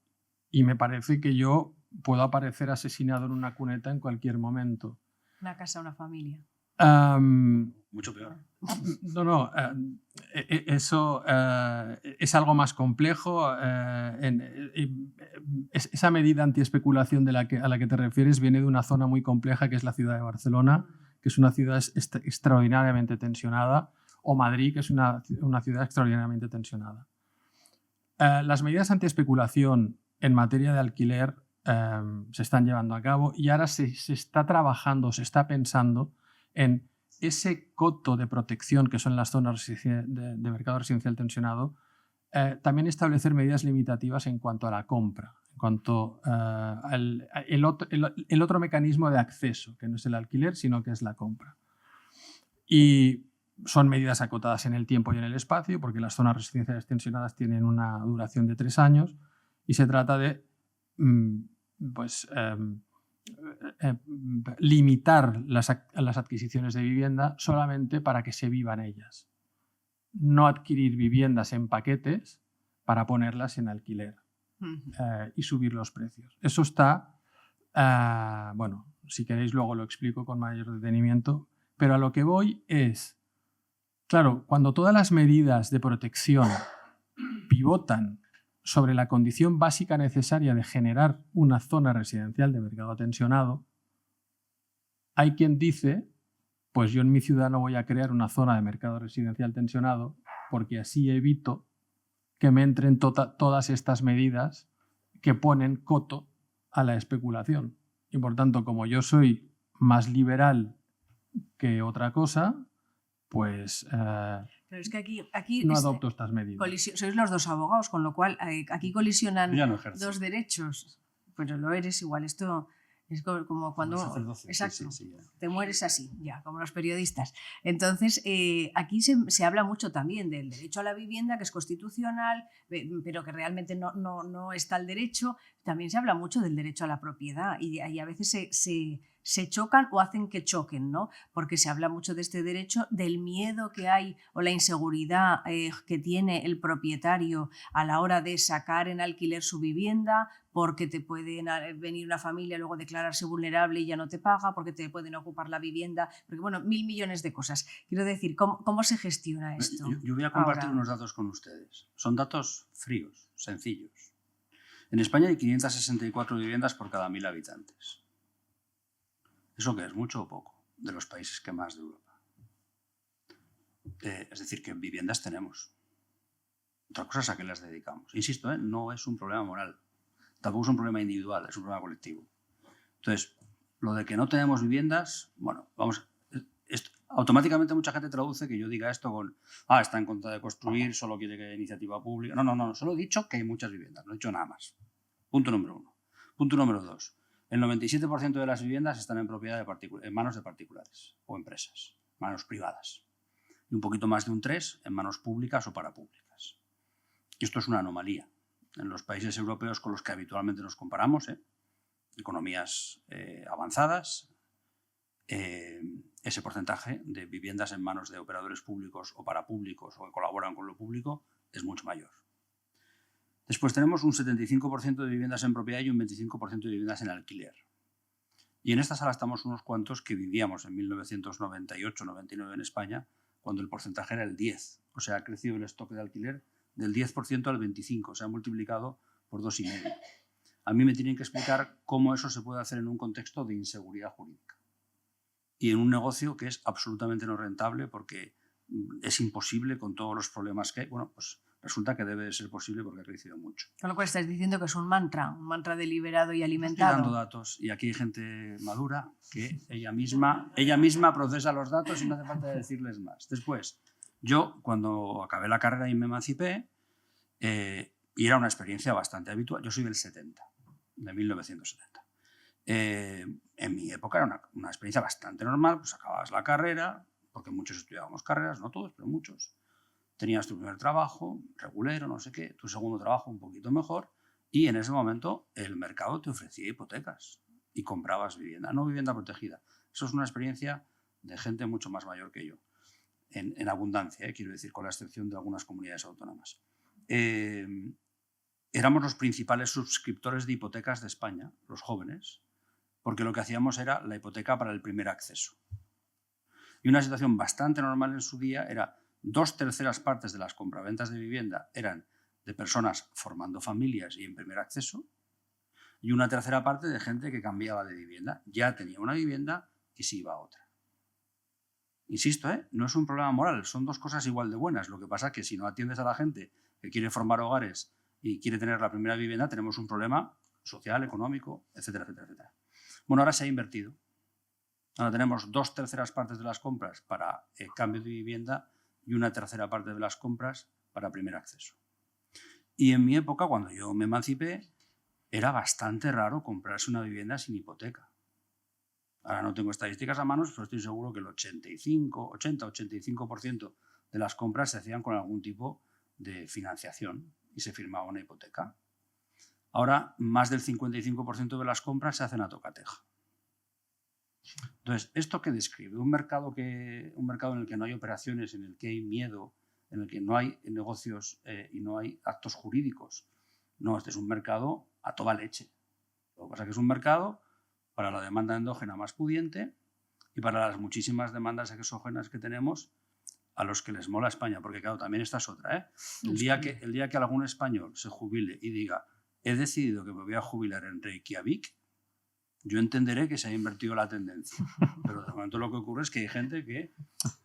C: y me parece que yo puedo aparecer asesinado en una cuneta en cualquier momento.
A: Una casa, una familia.
B: Mucho peor.
C: No, eso es algo más complejo. Esa medida antiespeculación a la que te refieres viene de una zona muy compleja que es la ciudad de Barcelona, que es una ciudad extraordinariamente tensionada, o Madrid, que es una ciudad extraordinariamente tensionada. Las medidas antiespeculación en materia de alquiler se están llevando a cabo y ahora se está trabajando, se está pensando en ese coto de protección que son las zonas de mercado residencial tensionado, también establecer medidas limitativas en cuanto a la compra, en cuanto al el otro mecanismo de acceso, que no es el alquiler, sino que es la compra. Y son medidas acotadas en el tiempo y en el espacio, porque las zonas residenciales tensionadas tienen una duración de 3 años y se trata de limitar las adquisiciones de vivienda solamente para que se viva en ellas. No adquirir viviendas en paquetes para ponerlas en alquiler y subir los precios. Eso está, Si queréis luego lo explico con mayor detenimiento, pero a lo que voy es, claro, cuando todas las medidas de protección pivotan sobre la condición básica necesaria de generar una zona residencial de mercado tensionado, hay quien dice, pues yo en mi ciudad no voy a crear una zona de mercado residencial tensionado porque así evito que me entren todas estas medidas que ponen coto a la especulación. Y por tanto, como yo soy más liberal que otra cosa, pues
A: pero es que aquí
C: no adopto estas medidas.
A: sois los dos abogados, con lo cual aquí colisionan
B: Ya no ejerzo.
A: dos derechos. Pero lo eres igual, esto es como cuando... Exacto,
B: sí,
A: te mueres así, ya, como los periodistas. Entonces, aquí se habla mucho también del derecho a la vivienda, que es constitucional, pero que realmente no está el derecho. También se habla mucho del derecho a la propiedad y a veces se chocan o hacen que choquen, ¿no? Porque se habla mucho de este derecho, del miedo que hay o la inseguridad que tiene el propietario a la hora de sacar en alquiler su vivienda, porque te pueden venir una familia, luego declararse vulnerable y ya no te paga, porque te pueden ocupar la vivienda, porque bueno, 1.000 millones de cosas. Quiero decir, ¿cómo se gestiona esto?
B: Yo voy a compartir
A: ahora?
B: Unos datos con ustedes. Son datos fríos, sencillos. En España hay 564 viviendas por cada 1.000 habitantes. ¿Eso qué es? ¿Mucho o poco? De los países que más de Europa. Es decir, que viviendas tenemos. Otra cosa es a qué las dedicamos. Insisto, no es un problema moral. Tampoco es un problema individual, es un problema colectivo. Entonces, lo de que no tenemos viviendas, bueno, automáticamente mucha gente traduce que yo diga esto con está en contra de construir, solo quiere que haya iniciativa pública. No, solo he dicho que hay muchas viviendas, no he dicho nada más. Punto número 1. Punto número 2. El 97% de las viviendas están en manos de particulares o empresas, manos privadas. Y un poquito más de un 3% en manos públicas o parapúblicas. Y esto es una anomalía. En los países europeos con los que habitualmente nos comparamos, economías avanzadas, ese porcentaje de viviendas en manos de operadores públicos o parapúblicos o que colaboran con lo público es mucho mayor. Después tenemos un 75% de viviendas en propiedad y un 25% de viviendas en alquiler. Y en esta sala estamos unos cuantos que vivíamos en 1998-99 en España, cuando el porcentaje era el 10%. O sea, ha crecido el stock de alquiler del 10% al 25%. Se ha multiplicado por 2,5. A mí me tienen que explicar cómo eso se puede hacer en un contexto de inseguridad jurídica. Y en un negocio que es absolutamente no rentable porque es imposible con todos los problemas que hay. Bueno, pues resulta que debe de ser posible porque ha crecido mucho.
A: Con lo cual estás diciendo que es un mantra deliberado y alimentado.
B: Estoy dando datos y aquí hay gente madura que ella misma procesa los datos y no hace falta decirles más. Después, yo cuando acabé la carrera y me emancipé, y era una experiencia bastante habitual, yo soy del 70, de 1970. En mi época era una experiencia bastante normal, pues acababas la carrera, porque muchos estudiábamos carreras, no todos, pero muchos. Tenías tu primer trabajo, regulero, no sé qué, tu segundo trabajo un poquito mejor, y en ese momento el mercado te ofrecía hipotecas y comprabas vivienda, no vivienda protegida. Eso es una experiencia de gente mucho más mayor que yo, en abundancia, quiero decir, con la excepción de algunas comunidades autónomas. Éramos los principales suscriptores de hipotecas de España, los jóvenes, porque lo que hacíamos era la hipoteca para el primer acceso. Y una situación bastante normal en su día era 2/3 partes de las compraventas de vivienda eran de personas formando familias y en primer acceso, y 1/3 parte de gente que cambiaba de vivienda. Ya tenía una vivienda y se iba a otra. Insisto, no es un problema moral, son dos cosas igual de buenas. Lo que pasa es que si no atiendes a la gente que quiere formar hogares y quiere tener la primera vivienda, tenemos un problema social, económico, etcétera, etcétera, etcétera. Bueno, ahora se ha invertido. Ahora tenemos 2/3 partes de las compras para el cambio de vivienda y 1/3 parte de las compras para primer acceso. Y en mi época, cuando yo me emancipé, era bastante raro comprarse una vivienda sin hipoteca. Ahora no tengo estadísticas a mano, pero estoy seguro que el 80-85% de las compras se hacían con algún tipo de financiación y se firmaba una hipoteca. Ahora, más del 55% de las compras se hacen a tocateja. Entonces, ¿esto qué describe? Un mercado en el que no hay operaciones, en el que hay miedo, en el que no hay negocios y no hay actos jurídicos. No, este es un mercado a toda leche. Lo que pasa es que es un mercado para la demanda endógena más pudiente y para las muchísimas demandas exógenas que tenemos a los que les mola España, porque claro, también esta es otra, ¿eh? El día que algún español se jubile y diga he decidido que me voy a jubilar en Reykjavik, yo entenderé que se ha invertido la tendencia. Pero de momento lo que ocurre es que hay gente que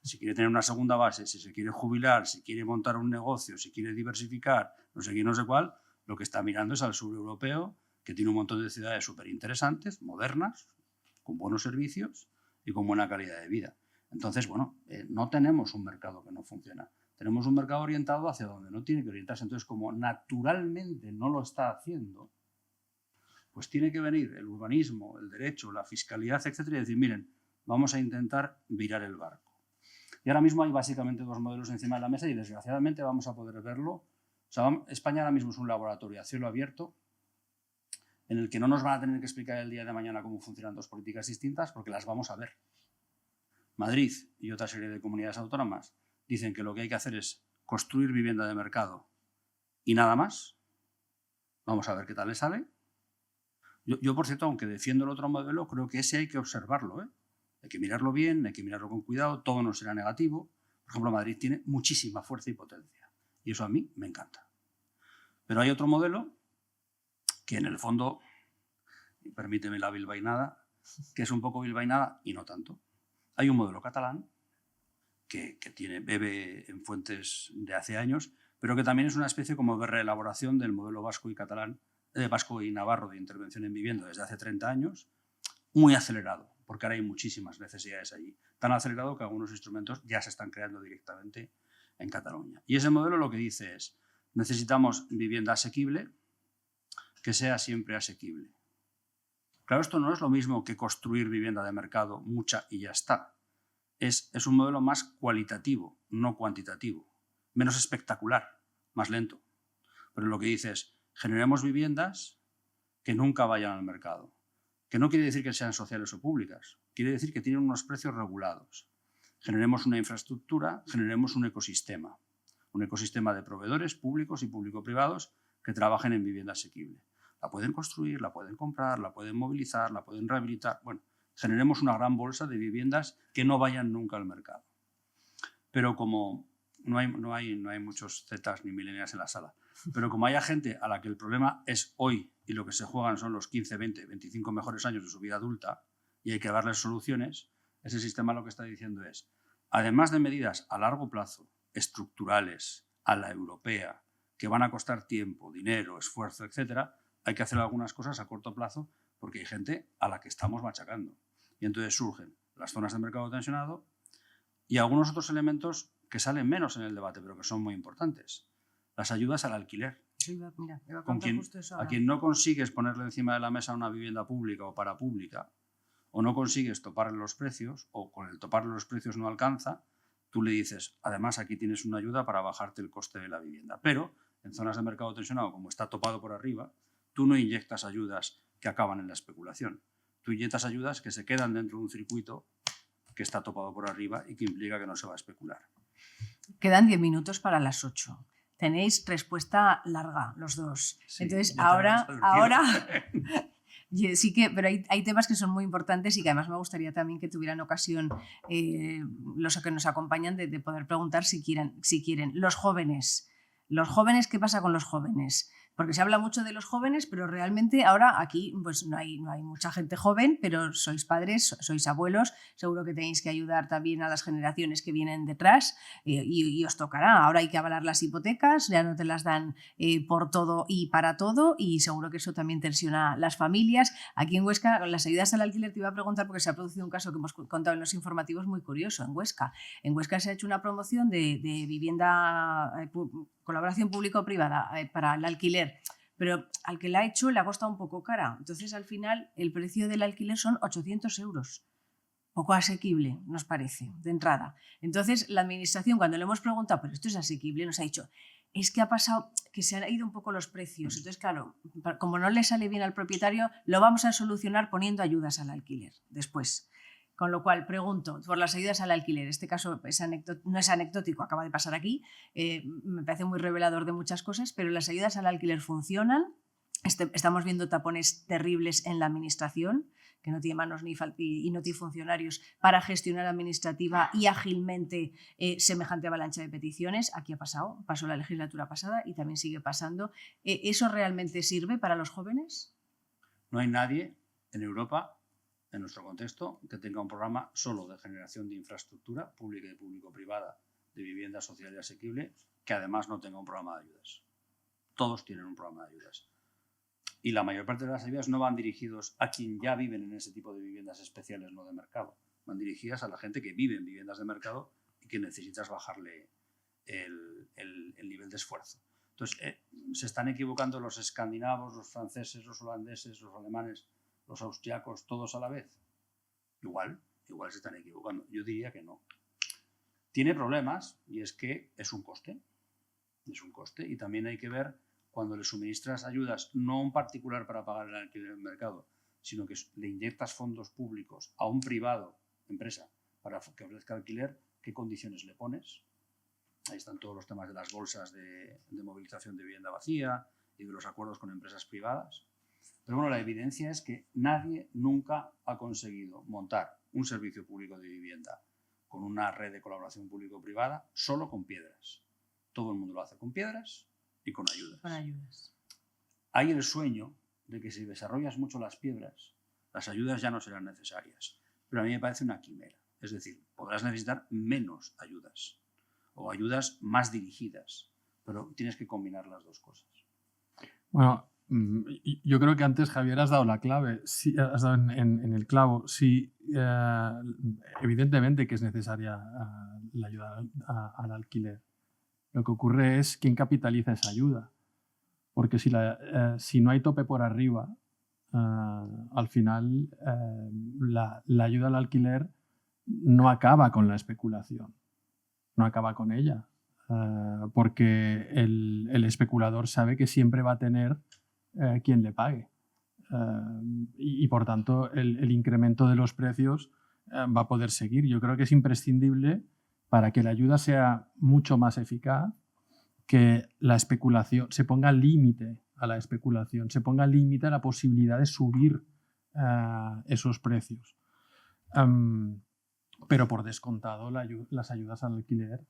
B: si quiere tener una segunda base, si se quiere jubilar, si quiere montar un negocio, si quiere diversificar, no sé qué, no sé cuál, lo que está mirando es al sur europeo, que tiene un montón de ciudades súper interesantes, modernas, con buenos servicios y con buena calidad de vida. Entonces, bueno, no tenemos un mercado que no funciona. Tenemos un mercado orientado hacia donde no tiene que orientarse. Entonces, como naturalmente no lo está haciendo, pues tiene que venir el urbanismo, el derecho, la fiscalidad, etcétera, y decir, miren, vamos a intentar virar el barco. Y ahora mismo hay básicamente dos modelos encima de la mesa y desgraciadamente vamos a poder verlo. O sea, España ahora mismo es un laboratorio a cielo abierto en el que no nos van a tener que explicar el día de mañana cómo funcionan dos políticas distintas porque las vamos a ver. Madrid y otra serie de comunidades autónomas dicen que lo que hay que hacer es construir vivienda de mercado y nada más. Vamos a ver qué tal le sale. Yo, por cierto, aunque defiendo el otro modelo, creo que ese hay que observarlo, ¿eh? Hay que mirarlo bien, hay que mirarlo con cuidado, todo no será negativo. Por ejemplo, Madrid tiene muchísima fuerza y potencia y eso a mí me encanta. Pero hay otro modelo que en el fondo, permíteme la bilbainada, que es un poco bilbainada y no tanto. Hay un modelo catalán que bebe en fuentes de hace años, pero que también es una especie como de reelaboración del modelo vasco y catalán, vasco y navarro de intervención en vivienda desde hace 30 años, muy acelerado, porque ahora hay muchísimas necesidades allí. Tan acelerado que algunos instrumentos ya se están creando directamente en Cataluña. Y ese modelo lo que dice es, necesitamos vivienda asequible, que sea siempre asequible. Claro, esto no es lo mismo que construir vivienda de mercado, mucha y ya está. Es un modelo más cualitativo, no cuantitativo, menos espectacular, más lento. Pero lo que dice es, generemos viviendas que nunca vayan al mercado. Que no quiere decir que sean sociales o públicas, quiere decir que tienen unos precios regulados. Generemos una infraestructura, generemos un ecosistema de proveedores públicos y público-privados que trabajen en vivienda asequible. La pueden construir, la pueden comprar, la pueden movilizar, la pueden rehabilitar. Bueno, generemos una gran bolsa de viviendas que no vayan nunca al mercado. Pero como no hay muchos zetas ni millennials en la sala, pero como haya gente a la que el problema es hoy y lo que se juegan son los 15, 20, 25 mejores años de su vida adulta y hay que darles soluciones, ese sistema lo que está diciendo es, además de medidas a largo plazo, estructurales, a la europea, que van a costar tiempo, dinero, esfuerzo, etcétera, hay que hacer algunas cosas a corto plazo porque hay gente a la que estamos machacando. Y entonces surgen las zonas de mercado tensionado y algunos otros elementos que salen menos en el debate, pero que son muy importantes. Las ayudas al alquiler.
A: Sí, mira,
B: a quien no consigues ponerle encima de la mesa una vivienda pública o parapública, o no consigues toparle los precios, o con el toparle los precios no alcanza, tú le dices, además aquí tienes una ayuda para bajarte el coste de la vivienda. Pero en zonas de mercado tensionado, como está topado por arriba, tú no inyectas ayudas que acaban en la especulación. Tú inyectas ayudas que se quedan dentro de un circuito que está topado por arriba y que implica que no se va a especular.
A: Quedan 10 minutos para las 8. Tenéis respuesta larga, los dos.
B: Sí,
A: entonces, ahora sí que, pero hay temas que son muy importantes y que además me gustaría también que tuvieran ocasión los que nos acompañan de poder preguntar si quieren. Los jóvenes, ¿qué pasa con los jóvenes? Porque se habla mucho de los jóvenes, pero realmente ahora aquí pues no hay mucha gente joven, pero sois padres, sois abuelos, seguro que tenéis que ayudar también a las generaciones que vienen detrás y os tocará. Ahora hay que avalar las hipotecas, ya no te las dan por todo y para todo y seguro que eso también tensiona las familias. Aquí en Huesca, las ayudas al alquiler, te iba a preguntar porque se ha producido un caso que hemos contado en los informativos muy curioso en Huesca. En Huesca se ha hecho una promoción de vivienda, colaboración público-privada para el alquiler, pero al que la ha hecho le ha costado un poco cara. Entonces, al final, el precio del alquiler son 800 euros. Poco asequible, nos parece, de entrada. Entonces, la administración, cuando le hemos preguntado, ¿pero esto es asequible?, nos ha dicho, es que ha pasado, que se han ido un poco los precios. Entonces, claro, como no le sale bien al propietario, lo vamos a solucionar poniendo ayudas al alquiler después. Con lo cual, pregunto, por las ayudas al alquiler, este caso no es anecdótico, acaba de pasar aquí, me parece muy revelador de muchas cosas, pero las ayudas al alquiler funcionan, estamos viendo tapones terribles en la administración, que no tiene manos y no tiene funcionarios para gestionar administrativa y ágilmente semejante avalancha de peticiones. Aquí ha pasado, pasó la legislatura pasada y también sigue pasando. ¿Eso realmente sirve para los jóvenes?
B: No hay nadie en Europa, en nuestro contexto, que tenga un programa solo de generación de infraestructura pública y público-privada de vivienda social y asequible, que además no tenga un programa de ayudas. Todos tienen un programa de ayudas. Y la mayor parte de las ayudas no van dirigidos a quien ya viven en ese tipo de viviendas especiales, no de mercado. Van dirigidas a la gente que vive en viviendas de mercado y que necesitas bajarle el nivel de esfuerzo. Entonces, se están equivocando los escandinavos, los franceses, los holandeses, los alemanes, los austriacos, todos a la vez. Igual se están equivocando. Yo diría que no. Tiene problemas y es que es un coste. Es un coste y también hay que ver cuando le suministras ayudas no a un particular para pagar el alquiler del mercado, sino que le inyectas fondos públicos a un privado, empresa, para que ofrezca alquiler, ¿qué condiciones le pones? Ahí están todos los temas de las bolsas de movilización de vivienda vacía y de los acuerdos con empresas privadas. Pero bueno, la evidencia es que nadie nunca ha conseguido montar un servicio público de vivienda con una red de colaboración público-privada solo con piedras. Todo el mundo lo hace con piedras y con ayudas.
A: Con ayudas.
B: Hay el sueño de que si desarrollas mucho las piedras, las ayudas ya no serán necesarias. Pero a mí me parece una quimera. Es decir, podrás necesitar menos ayudas o ayudas más dirigidas, pero tienes que combinar las dos cosas.
C: Bueno, yo creo que antes, Javier, has dado la clave, sí, has dado en el clavo. Sí, evidentemente que es necesaria la ayuda al alquiler. Lo que ocurre es quién capitaliza esa ayuda. Porque si no hay tope por arriba, al final la ayuda al alquiler no acaba con la especulación, no acaba con ella. Porque el especulador sabe que siempre va a tener quien le pague. Y por tanto el incremento de los precios va a poder seguir. Yo creo que es imprescindible para que la ayuda sea mucho más eficaz, que la especulación, se ponga límite a la especulación, se ponga límite a la posibilidad de subir esos precios. Pero por descontado las ayudas al alquiler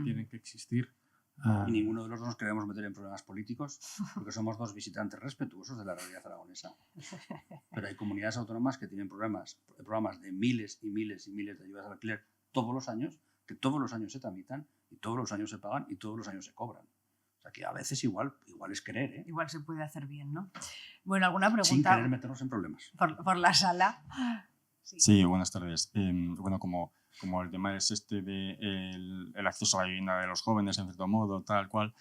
C: tienen que existir.
B: Y ninguno de los dos nos queremos meter en problemas políticos porque somos dos visitantes respetuosos de la realidad aragonesa. Pero hay comunidades autónomas que tienen programas de miles y miles y miles de ayudas al alquiler todos los años, que todos los años se tramitan y todos los años se pagan y todos los años se cobran. O sea que a veces igual es querer, ¿eh?
A: Igual se puede hacer bien, ¿no? Bueno, ¿alguna pregunta?
B: Sin querer meternos en problemas.
A: Por la sala.
D: Sí, buenas tardes. Bueno, como el tema es el acceso a la vivienda de los jóvenes, en cierto modo, tal cual.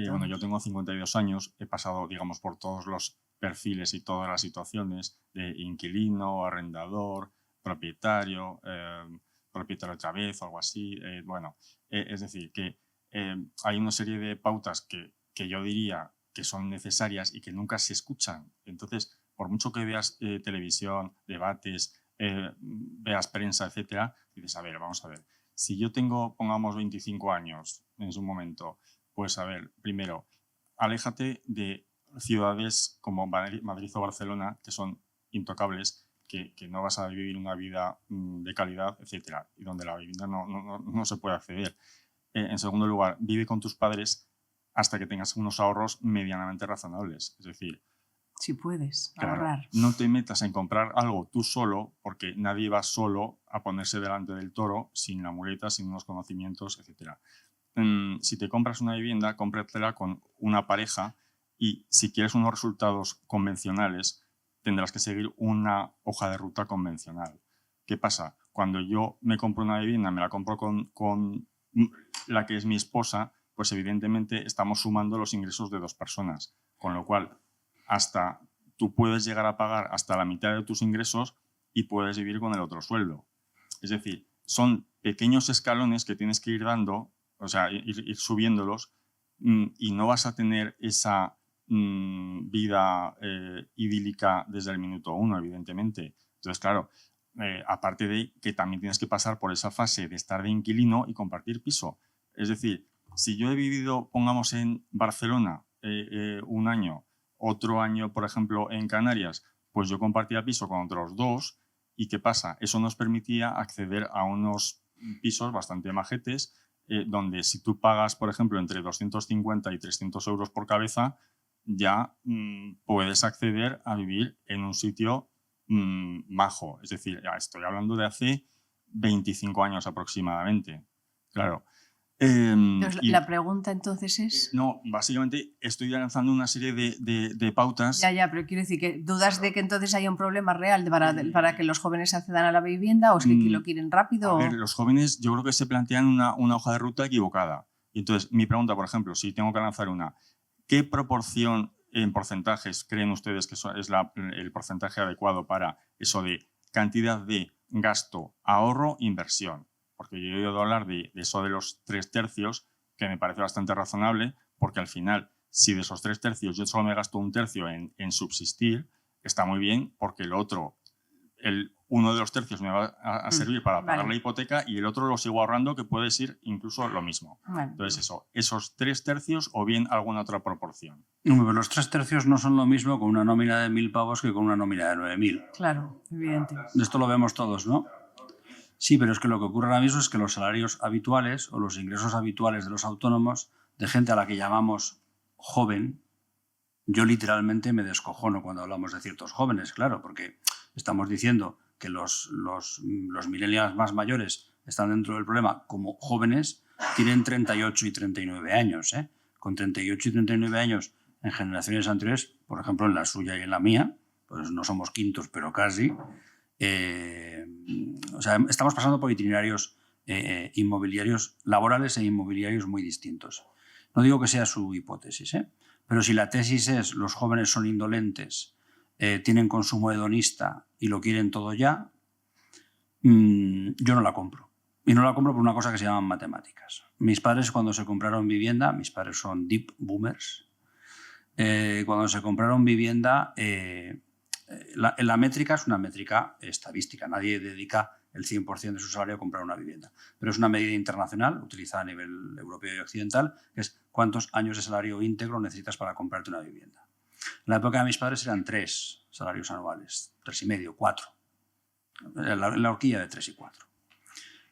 D: Bueno, yo tengo 52 años, he pasado, digamos, por todos los perfiles y todas las situaciones de inquilino, arrendador, propietario, propietario otra vez o algo así. Bueno, es decir, que hay una serie de pautas que yo diría que son necesarias y que nunca se escuchan. Entonces, por mucho que veas televisión, debates, veas prensa, etcétera, dices, a ver, vamos a ver. Si yo tengo, pongamos, 25 años en su momento, pues a ver, primero, aléjate de ciudades como Madrid o Barcelona, que son intocables, que no vas a vivir una vida de calidad, etcétera, y donde la vivienda no se puede acceder. En segundo lugar, vive con tus padres hasta que tengas unos ahorros medianamente razonables. Es decir,
A: si puedes,
D: claro,
A: ahorrar.
D: No te metas en comprar algo tú solo, porque nadie va solo a ponerse delante del toro sin la muleta, sin unos conocimientos, etc. Si te compras una vivienda, cómpratela con una pareja y si quieres unos resultados convencionales, tendrás que seguir una hoja de ruta convencional. ¿Qué pasa? Cuando yo me compro una vivienda, me la compro con la que es mi esposa, pues evidentemente estamos sumando los ingresos de dos personas, con lo cual tú puedes llegar a pagar hasta la mitad de tus ingresos y puedes vivir con el otro sueldo. Es decir, son pequeños escalones que tienes que ir dando, o sea, ir subiéndolos, y no vas a tener esa vida idílica desde el minuto uno, evidentemente. Entonces, claro, aparte de que también tienes que pasar por esa fase de estar de inquilino y compartir piso. Es decir, si yo he vivido, pongamos, en Barcelona un año, otro año, por ejemplo, en Canarias, pues yo compartía piso con otros 2 y ¿qué pasa? Eso nos permitía acceder a unos pisos bastante majetes donde si tú pagas, por ejemplo, entre 250 y 300 euros por cabeza, ya puedes acceder a vivir en un sitio majo. Es decir, ya estoy hablando de hace 25 años aproximadamente. Claro.
A: Entonces, la pregunta entonces es...
D: No, básicamente estoy lanzando una serie de pautas.
A: Ya, pero quiero decir que ¿dudas de que entonces haya un problema real para que los jóvenes accedan a la vivienda o es que lo quieren rápido?
D: A ver, los jóvenes yo creo que se plantean una hoja de ruta equivocada. Y entonces, mi pregunta, por ejemplo, si tengo que lanzar una, ¿qué proporción en porcentajes creen ustedes que es el porcentaje adecuado para eso de cantidad de gasto, ahorro, inversión? Porque yo he oído hablar de eso de los 3/3, que me parece bastante razonable, porque al final, si de esos 3/3 yo solo me gasto 1/3 en subsistir, está muy bien, porque el otro, uno de los tercios me va a servir para pagar la hipoteca y el otro lo sigo ahorrando, que puede ser incluso lo mismo. Entonces esos 3/3 o bien alguna otra proporción.
B: Pero los 3/3 no son lo mismo con una nómina de 1.000 pavos que con una nómina de 9.000.
A: Claro, evidente.
B: Esto lo vemos todos, ¿no? Sí, pero es que lo que ocurre ahora mismo es que los salarios habituales o los ingresos habituales de los autónomos, de gente a la que llamamos joven, yo literalmente me descojono cuando hablamos de ciertos jóvenes, claro, porque estamos diciendo que los millennials más mayores están dentro del problema como jóvenes, tienen 38 y 39 años. Con 38 y 39 años en generaciones anteriores, por ejemplo en la suya y en la mía, pues no somos quintos, pero casi... o sea, estamos pasando por itinerarios inmobiliarios, laborales e inmobiliarios muy distintos. No digo que sea su hipótesis, pero si la tesis es los jóvenes son indolentes, tienen consumo hedonista y lo quieren todo ya, yo no la compro. Y no la compro por una cosa que se llaman matemáticas. Mis padres cuando se compraron vivienda, mis padres son deep boomers, cuando se compraron vivienda... La métrica es una métrica estadística. Nadie dedica el 100% de su salario a comprar una vivienda. Pero es una medida internacional, utilizada a nivel europeo y occidental, que es cuántos años de salario íntegro necesitas para comprarte una vivienda. En la época de mis padres eran 3 salarios anuales, 3,5, 4. La horquilla de 3 y 4.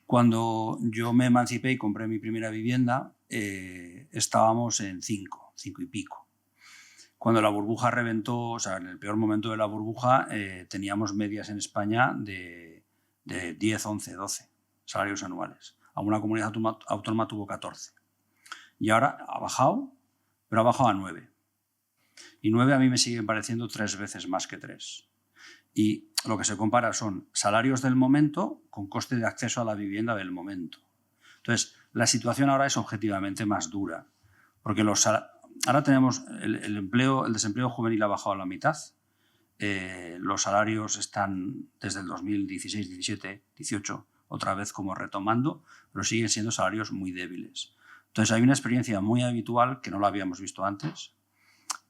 B: Cuando yo me emancipé y compré mi primera vivienda, estábamos en 5 y pico. Cuando la burbuja reventó, o sea, en el peor momento de la burbuja, teníamos medias en España de 10, 11, 12 salarios anuales. Alguna comunidad autónoma tuvo 14. Y ahora ha bajado, pero ha bajado a 9. Y 9 a mí me siguen pareciendo 3 veces más que 3. Y lo que se compara son salarios del momento con coste de acceso a la vivienda del momento. Entonces, la situación ahora es objetivamente más dura, porque ahora tenemos el desempleo juvenil ha bajado a la mitad. Los salarios están desde el 2016, 17, 18 otra vez como retomando, pero siguen siendo salarios muy débiles. Entonces hay una experiencia muy habitual que no la habíamos visto antes,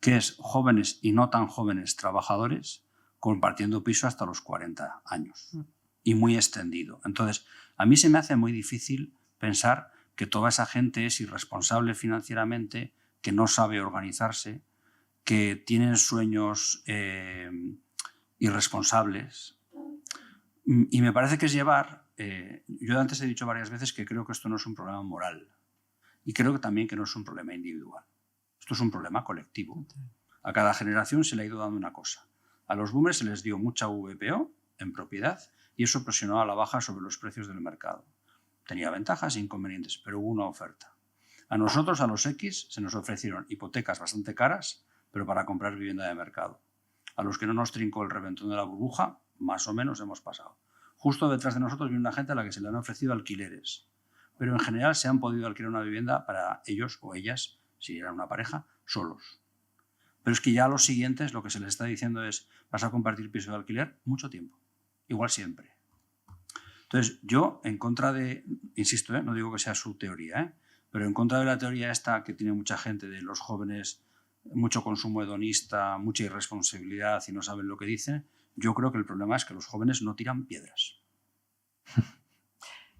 B: que es jóvenes y no tan jóvenes trabajadores compartiendo piso hasta los 40 años y muy extendido. Entonces a mí se me hace muy difícil pensar que toda esa gente es irresponsable financieramente, que no sabe organizarse, que tienen sueños irresponsables. Y me parece que es llevar... yo antes he dicho varias veces que creo que esto no es un problema moral y creo que también que no es un problema individual. Esto es un problema colectivo. A cada generación se le ha ido dando una cosa. A los boomers se les dio mucha VPO en propiedad y eso presionó a la baja sobre los precios del mercado. Tenía ventajas e inconvenientes, pero hubo una oferta. A nosotros, a los X, se nos ofrecieron hipotecas bastante caras, pero para comprar vivienda de mercado. A los que no nos trincó el reventón de la burbuja, más o menos hemos pasado. Justo detrás de nosotros viene una gente a la que se le han ofrecido alquileres, pero en general se han podido alquilar una vivienda para ellos o ellas, si eran una pareja, solos. Pero es que ya a los siguientes lo que se les está diciendo es vas a compartir piso de alquiler mucho tiempo, igual siempre. Entonces yo, en contra de, insisto, no digo que sea su teoría, pero en contra de la teoría esta que tiene mucha gente de los jóvenes, mucho consumo hedonista, mucha irresponsabilidad y no saben lo que dicen, yo creo que el problema es que los jóvenes no tiran piedras.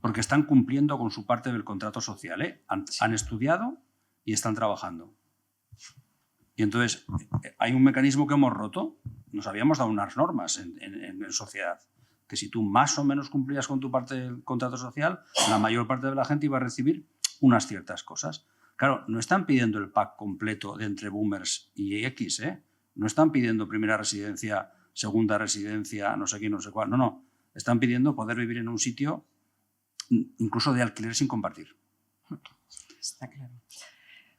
B: Porque están cumpliendo con su parte del contrato social. Han estudiado y están trabajando. Y entonces hay un mecanismo que hemos roto, nos habíamos dado unas normas en sociedad, que si tú más o menos cumplías con tu parte del contrato social, la mayor parte de la gente iba a recibir unas ciertas cosas. Claro, no están pidiendo el pack completo de entre boomers y X, ¿eh? No están pidiendo primera residencia, segunda residencia, no sé qué, no sé cuál. No. Están pidiendo poder vivir en un sitio incluso de alquiler sin compartir.
A: Está claro.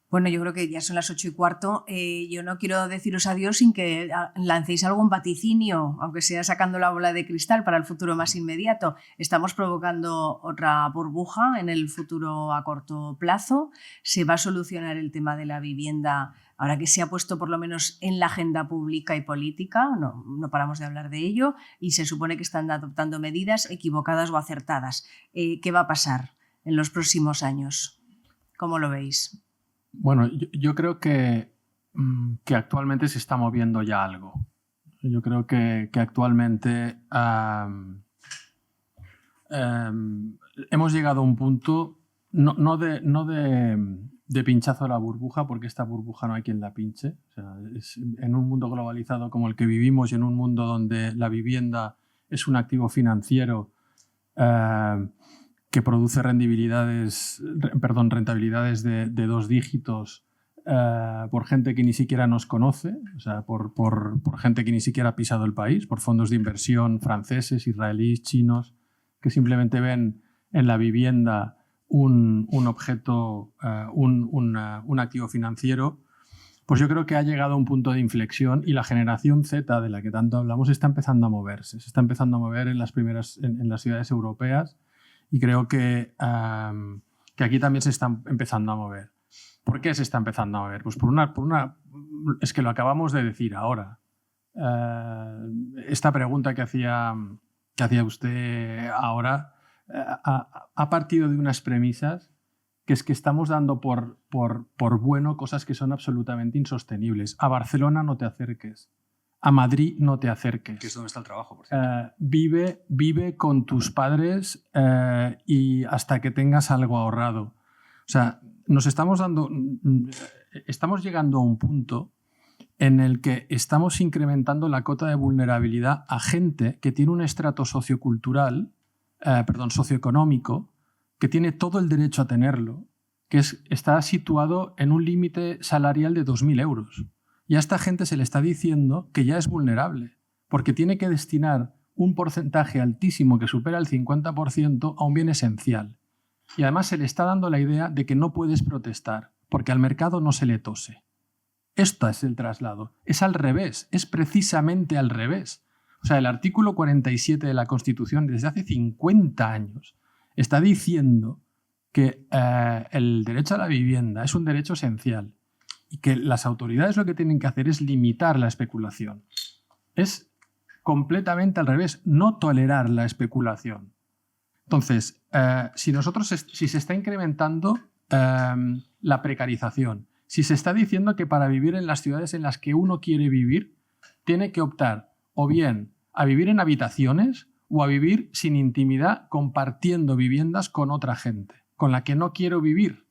A: Bueno, yo creo que ya son las 8:15. Yo no quiero deciros adiós sin que lancéis algún vaticinio, aunque sea sacando la bola de cristal para el futuro más inmediato. Estamos provocando otra burbuja en el futuro a corto plazo. ¿Se va a solucionar el tema de la vivienda ahora que se ha puesto por lo menos en la agenda pública y política? No paramos de hablar de ello y se supone que están adoptando medidas equivocadas o acertadas. ¿Qué va a pasar en los próximos años? ¿Cómo lo veis?
C: Bueno, yo creo que actualmente se está moviendo ya algo. Yo creo que actualmente hemos llegado a un punto no de pinchazo a la burbuja, porque esta burbuja no hay quien la pinche. O sea, en un mundo globalizado como el que vivimos y en un mundo donde la vivienda es un activo financiero que produce rentabilidades de 2 dígitos por gente que ni siquiera nos conoce, o sea, por gente que ni siquiera ha pisado el país, por fondos de inversión franceses, israelíes, chinos, que simplemente ven en la vivienda un objeto, un activo financiero. Pues yo creo que ha llegado a un punto de inflexión y la generación Z, de la que tanto hablamos, está empezando a moverse. Se está empezando a mover en las ciudades europeas. Y creo que aquí también se está empezando a mover. ¿Por qué se está empezando a mover? Pues por una es que lo acabamos de decir ahora. Esta pregunta que hacía usted ahora ha partido de unas premisas que es que estamos dando por bueno cosas que son absolutamente insostenibles. A Barcelona no te acerques. A Madrid no te acerques.
B: Que es donde está el trabajo, por cierto.
C: Vive con tus padres y hasta que tengas algo ahorrado. O sea, estamos llegando a un punto en el que estamos incrementando la cota de vulnerabilidad a gente que tiene un estrato socioeconómico, que tiene todo el derecho a tenerlo, que está situado en un límite salarial de 2.000 euros. Y a esta gente se le está diciendo que ya es vulnerable, porque tiene que destinar un porcentaje altísimo que supera el 50% a un bien esencial. Y además se le está dando la idea de que no puedes protestar, porque al mercado no se le tose. Esto es el traslado. Es al revés, es precisamente al revés. O sea, el artículo 47 de la Constitución, desde hace 50 años, está diciendo que el derecho a la vivienda es un derecho esencial. Y que las autoridades lo que tienen que hacer es limitar la especulación. Es completamente al revés, no tolerar la especulación. Entonces, si se está incrementando la precarización, si se está diciendo que para vivir en las ciudades en las que uno quiere vivir, tiene que optar o bien a vivir en habitaciones o a vivir sin intimidad compartiendo viviendas con otra gente, con la que no quiero vivir,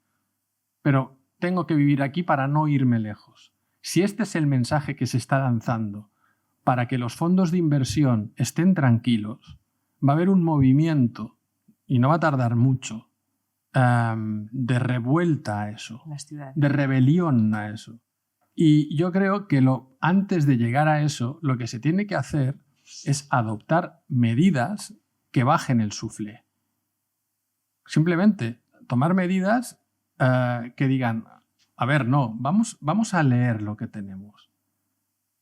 C: pero tengo que vivir aquí para no irme lejos. Si este es el mensaje que se está lanzando para que los fondos de inversión estén tranquilos, va a haber un movimiento, y no va a tardar mucho, de revuelta a eso, de rebelión a eso. Y yo creo que antes de llegar a eso, lo que se tiene que hacer es adoptar medidas que bajen el suflé. Simplemente tomar medidas que digan, a ver, no, vamos a leer lo que tenemos.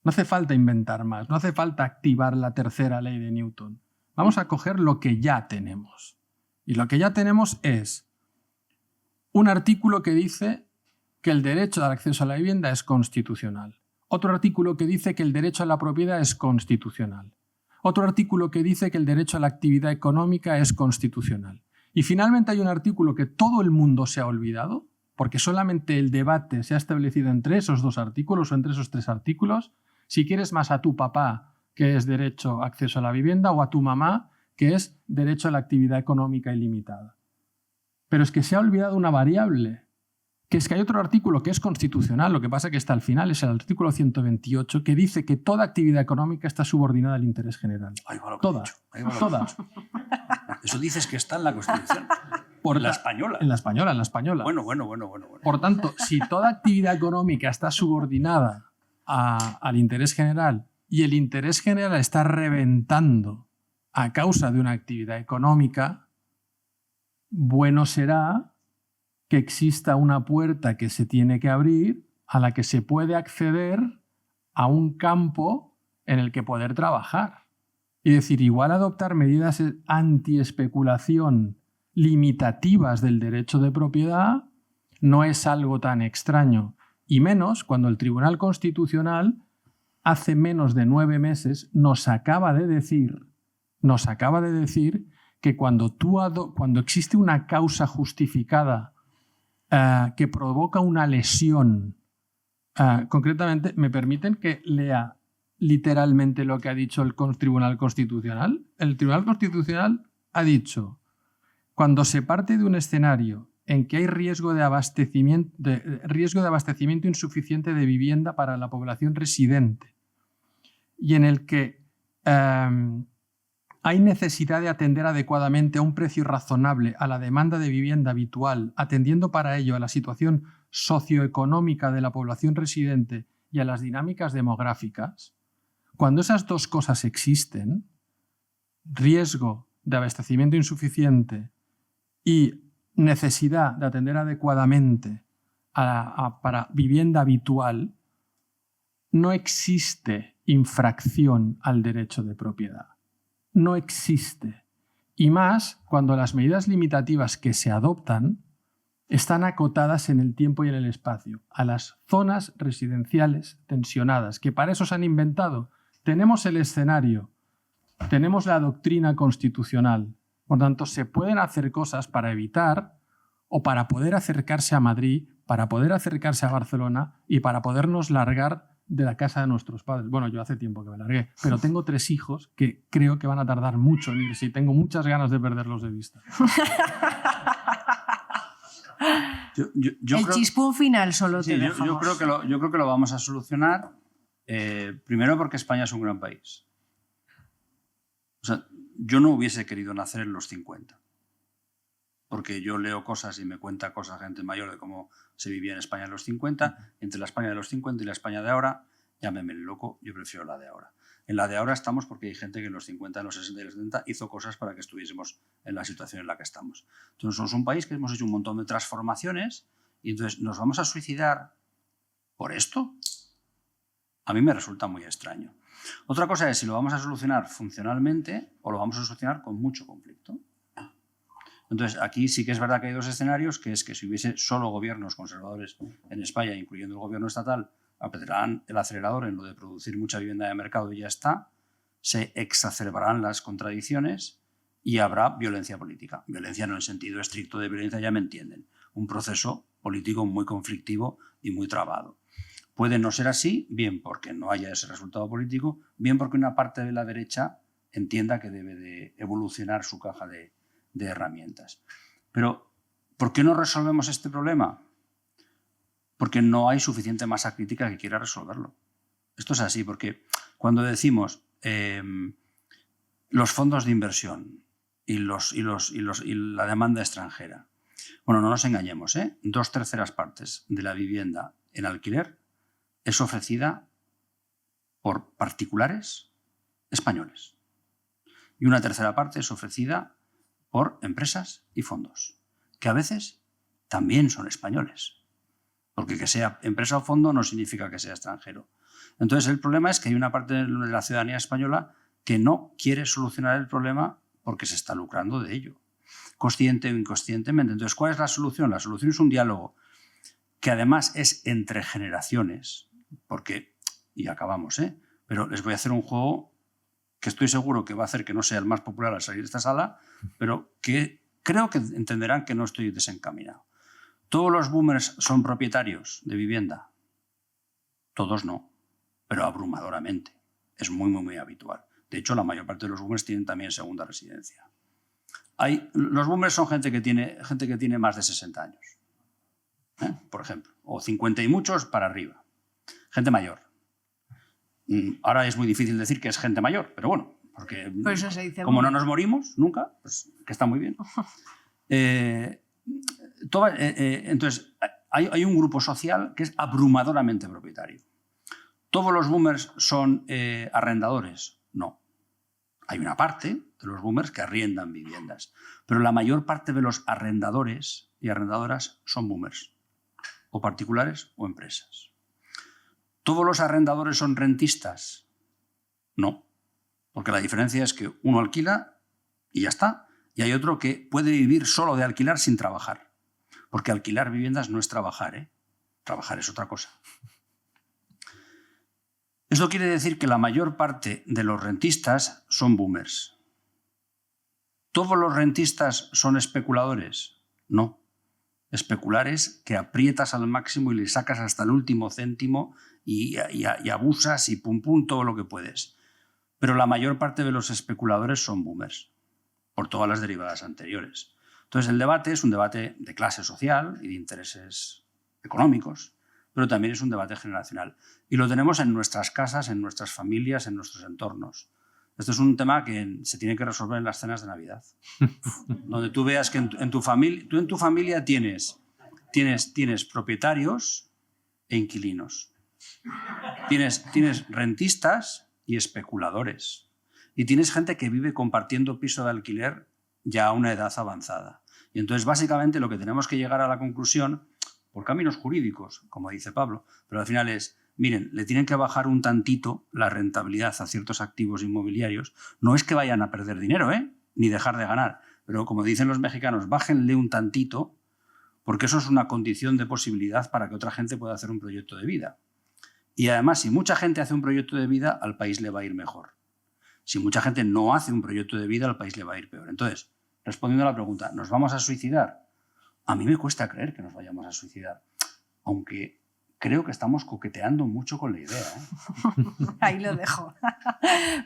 C: No hace falta inventar más, no hace falta activar la tercera ley de Newton. Vamos a coger lo que ya tenemos. Y lo que ya tenemos es un artículo que dice que el derecho al acceso a la vivienda es constitucional. Otro artículo que dice que el derecho a la propiedad es constitucional. Otro artículo que dice que el derecho a la actividad económica es constitucional. Y finalmente hay un artículo que todo el mundo se ha olvidado, porque solamente el debate se ha establecido entre esos 2 artículos o entre esos 3 artículos. Si quieres más a tu papá, que es derecho a acceso a la vivienda, o a tu mamá, que es derecho a la actividad económica ilimitada. Pero es que se ha olvidado una variable, que es que hay otro artículo que es constitucional, lo que pasa que está al final, es el artículo 128, que dice que toda actividad económica está subordinada al interés general.
B: Ahí va lo que he
C: Toda,
B: dicho, ahí va lo que he
C: toda.
B: dicho. Eso dices que está en la Constitución.
C: Por
B: En la
C: ta-
B: española.
C: En la española, en la española.
B: Bueno.
C: Por tanto, si toda actividad económica está subordinada al interés general y el interés general está reventando a causa de una actividad económica, bueno será que exista una puerta que se tiene que abrir a la que se puede acceder a un campo en el que poder trabajar. Y decir, igual adoptar medidas anti-especulación limitativas del derecho de propiedad no es algo tan extraño, y menos cuando el Tribunal Constitucional hace menos de 9 meses nos acaba de decir que cuando existe una causa justificada que provoca una lesión, concretamente, ¿me permiten que lea literalmente lo que ha dicho el Tribunal Constitucional? El Tribunal Constitucional ha dicho: cuando se parte de un escenario en que hay riesgo de abastecimiento insuficiente de vivienda para la población residente y en el que hay necesidad de atender adecuadamente a un precio razonable a la demanda de vivienda habitual, atendiendo para ello a la situación socioeconómica de la población residente y a las dinámicas demográficas, cuando esas dos cosas existen, riesgo de abastecimiento insuficiente y necesidad de atender adecuadamente para vivienda habitual, no existe infracción al derecho de propiedad. No existe. Y más cuando las medidas limitativas que se adoptan están acotadas en el tiempo y en el espacio, a las zonas residenciales tensionadas, que para eso se han inventado. Tenemos el escenario, tenemos la doctrina constitucional. Por tanto, se pueden hacer cosas para evitar o para poder acercarse a Madrid, para poder acercarse a Barcelona y para podernos largar de la casa de nuestros padres. Bueno, yo hace tiempo que me largué, pero tengo 3 hijos que creo que van a tardar mucho en irse y tengo muchas ganas de perderlos de vista.
A: El chispún final solo te dejamos.
B: Yo creo que lo vamos a solucionar, primero porque España es un gran país. O sea, yo no hubiese querido nacer en los 50, porque yo leo cosas y me cuenta cosas gente mayor de cómo se vivía en España en los 50. Entre la España de los 50 y la España de ahora, llámeme loco, yo prefiero la de ahora. En la de ahora estamos porque hay gente que en los 50, en los 60 y los 70 hizo cosas para que estuviésemos en la situación en la que estamos. Entonces somos un país que hemos hecho un montón de transformaciones y entonces ¿nos vamos a suicidar por esto? A mí me resulta muy extraño. Otra cosa es si lo vamos a solucionar funcionalmente o lo vamos a solucionar con mucho conflicto. Entonces, aquí sí que es verdad que hay 2 escenarios, que es que si hubiese solo gobiernos conservadores en España, incluyendo el gobierno estatal, apretarán el acelerador en lo de producir mucha vivienda de mercado y ya está, se exacerbarán las contradicciones y habrá violencia política. Violencia no en sentido estricto de violencia, ya me entienden. Un proceso político muy conflictivo y muy trabado. Puede no ser así, bien porque no haya ese resultado político, bien porque una parte de la derecha entienda que debe de evolucionar su caja de herramientas. Pero, ¿por qué no resolvemos este problema? Porque no hay suficiente masa crítica que quiera resolverlo. Esto es así, porque cuando decimos los fondos de inversión y la demanda extranjera, bueno, no nos engañemos, 2/3 partes de la vivienda en alquiler es ofrecida por particulares españoles y una 1/3 parte es ofrecida por empresas y fondos, que a veces también son españoles, porque que sea empresa o fondo no significa que sea extranjero. Entonces el problema es que hay una parte de la ciudadanía española que no quiere solucionar el problema porque se está lucrando de ello, consciente o inconscientemente. Entonces, ¿cuál es la solución? La solución es un diálogo que además es entre generaciones, porque, y acabamos, pero les voy a hacer un juego que estoy seguro que va a hacer que no sea el más popular al salir de esta sala, pero que creo que entenderán que no estoy desencaminado. ¿Todos los boomers son propietarios de vivienda? Todos no, pero abrumadoramente. Es muy, muy, muy habitual. De hecho, la mayor parte de los boomers tienen también segunda residencia. Los boomers son gente que tiene más de 60 años. por ejemplo, o 50 y muchos para arriba. Gente mayor. Ahora es muy difícil decir que es gente mayor, pero bueno, porque
A: Por eso se dice
B: como no
A: boomer.
B: nos morimos nunca, pues que está muy bien. Entonces, hay un grupo social que es abrumadoramente propietario. ¿Todos los boomers son arrendadores? No. Hay una parte de los boomers que arriendan viviendas, pero la mayor parte de los arrendadores y arrendadoras son boomers, o particulares o empresas. ¿Todos los arrendadores son rentistas? No, porque la diferencia es que uno alquila y ya está, y hay otro que puede vivir solo de alquilar sin trabajar, porque alquilar viviendas no es trabajar, ¿eh? Trabajar es otra cosa. Esto quiere decir que la mayor parte de los rentistas son boomers. ¿Todos los rentistas son especuladores? No. Especular es que aprietas al máximo y le sacas hasta el último céntimo y abusas y pum pum todo lo que puedes. Pero la mayor parte de los especuladores son boomers, por todas las derivadas anteriores. Entonces el debate es un debate de clase social y de intereses económicos, pero también es un debate generacional. Y lo tenemos en nuestras casas, en nuestras familias, en nuestros entornos. Esto es un tema que se tiene que resolver en las cenas de Navidad, donde tú veas que en tu familia tienes propietarios e inquilinos. Tienes rentistas y especuladores. Y tienes gente que vive compartiendo piso de alquiler ya a una edad avanzada. Y entonces, básicamente, lo que tenemos que llegar a la conclusión, por caminos jurídicos, como dice Pablo, pero al final es, miren, le tienen que bajar un tantito la rentabilidad a ciertos activos inmobiliarios. No es que vayan a perder dinero, ni dejar de ganar, pero como dicen los mexicanos, bájenle un tantito, porque eso es una condición de posibilidad para que otra gente pueda hacer un proyecto de vida. Y además, si mucha gente hace un proyecto de vida, al país le va a ir mejor. Si mucha gente no hace un proyecto de vida, al país le va a ir peor. Entonces, respondiendo a la pregunta, ¿nos vamos a suicidar? A mí me cuesta creer que nos vayamos a suicidar, aunque creo que estamos coqueteando mucho con la idea.
A: Ahí lo dejo.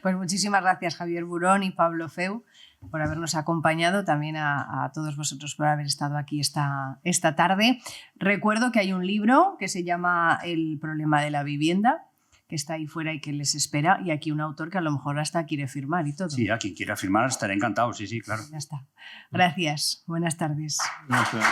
A: Pues muchísimas gracias, Javier Burón y Pablo Feu, por habernos acompañado, también a todos vosotros por haber estado aquí esta tarde. Recuerdo que hay un libro que se llama El problema de la vivienda, que está ahí fuera y que les espera, y aquí un autor que a lo mejor hasta quiere firmar y todo.
B: Sí, a quien quiera firmar estaré encantado, sí, claro.
A: Ya está. Gracias. Buenas tardes.
C: Gracias.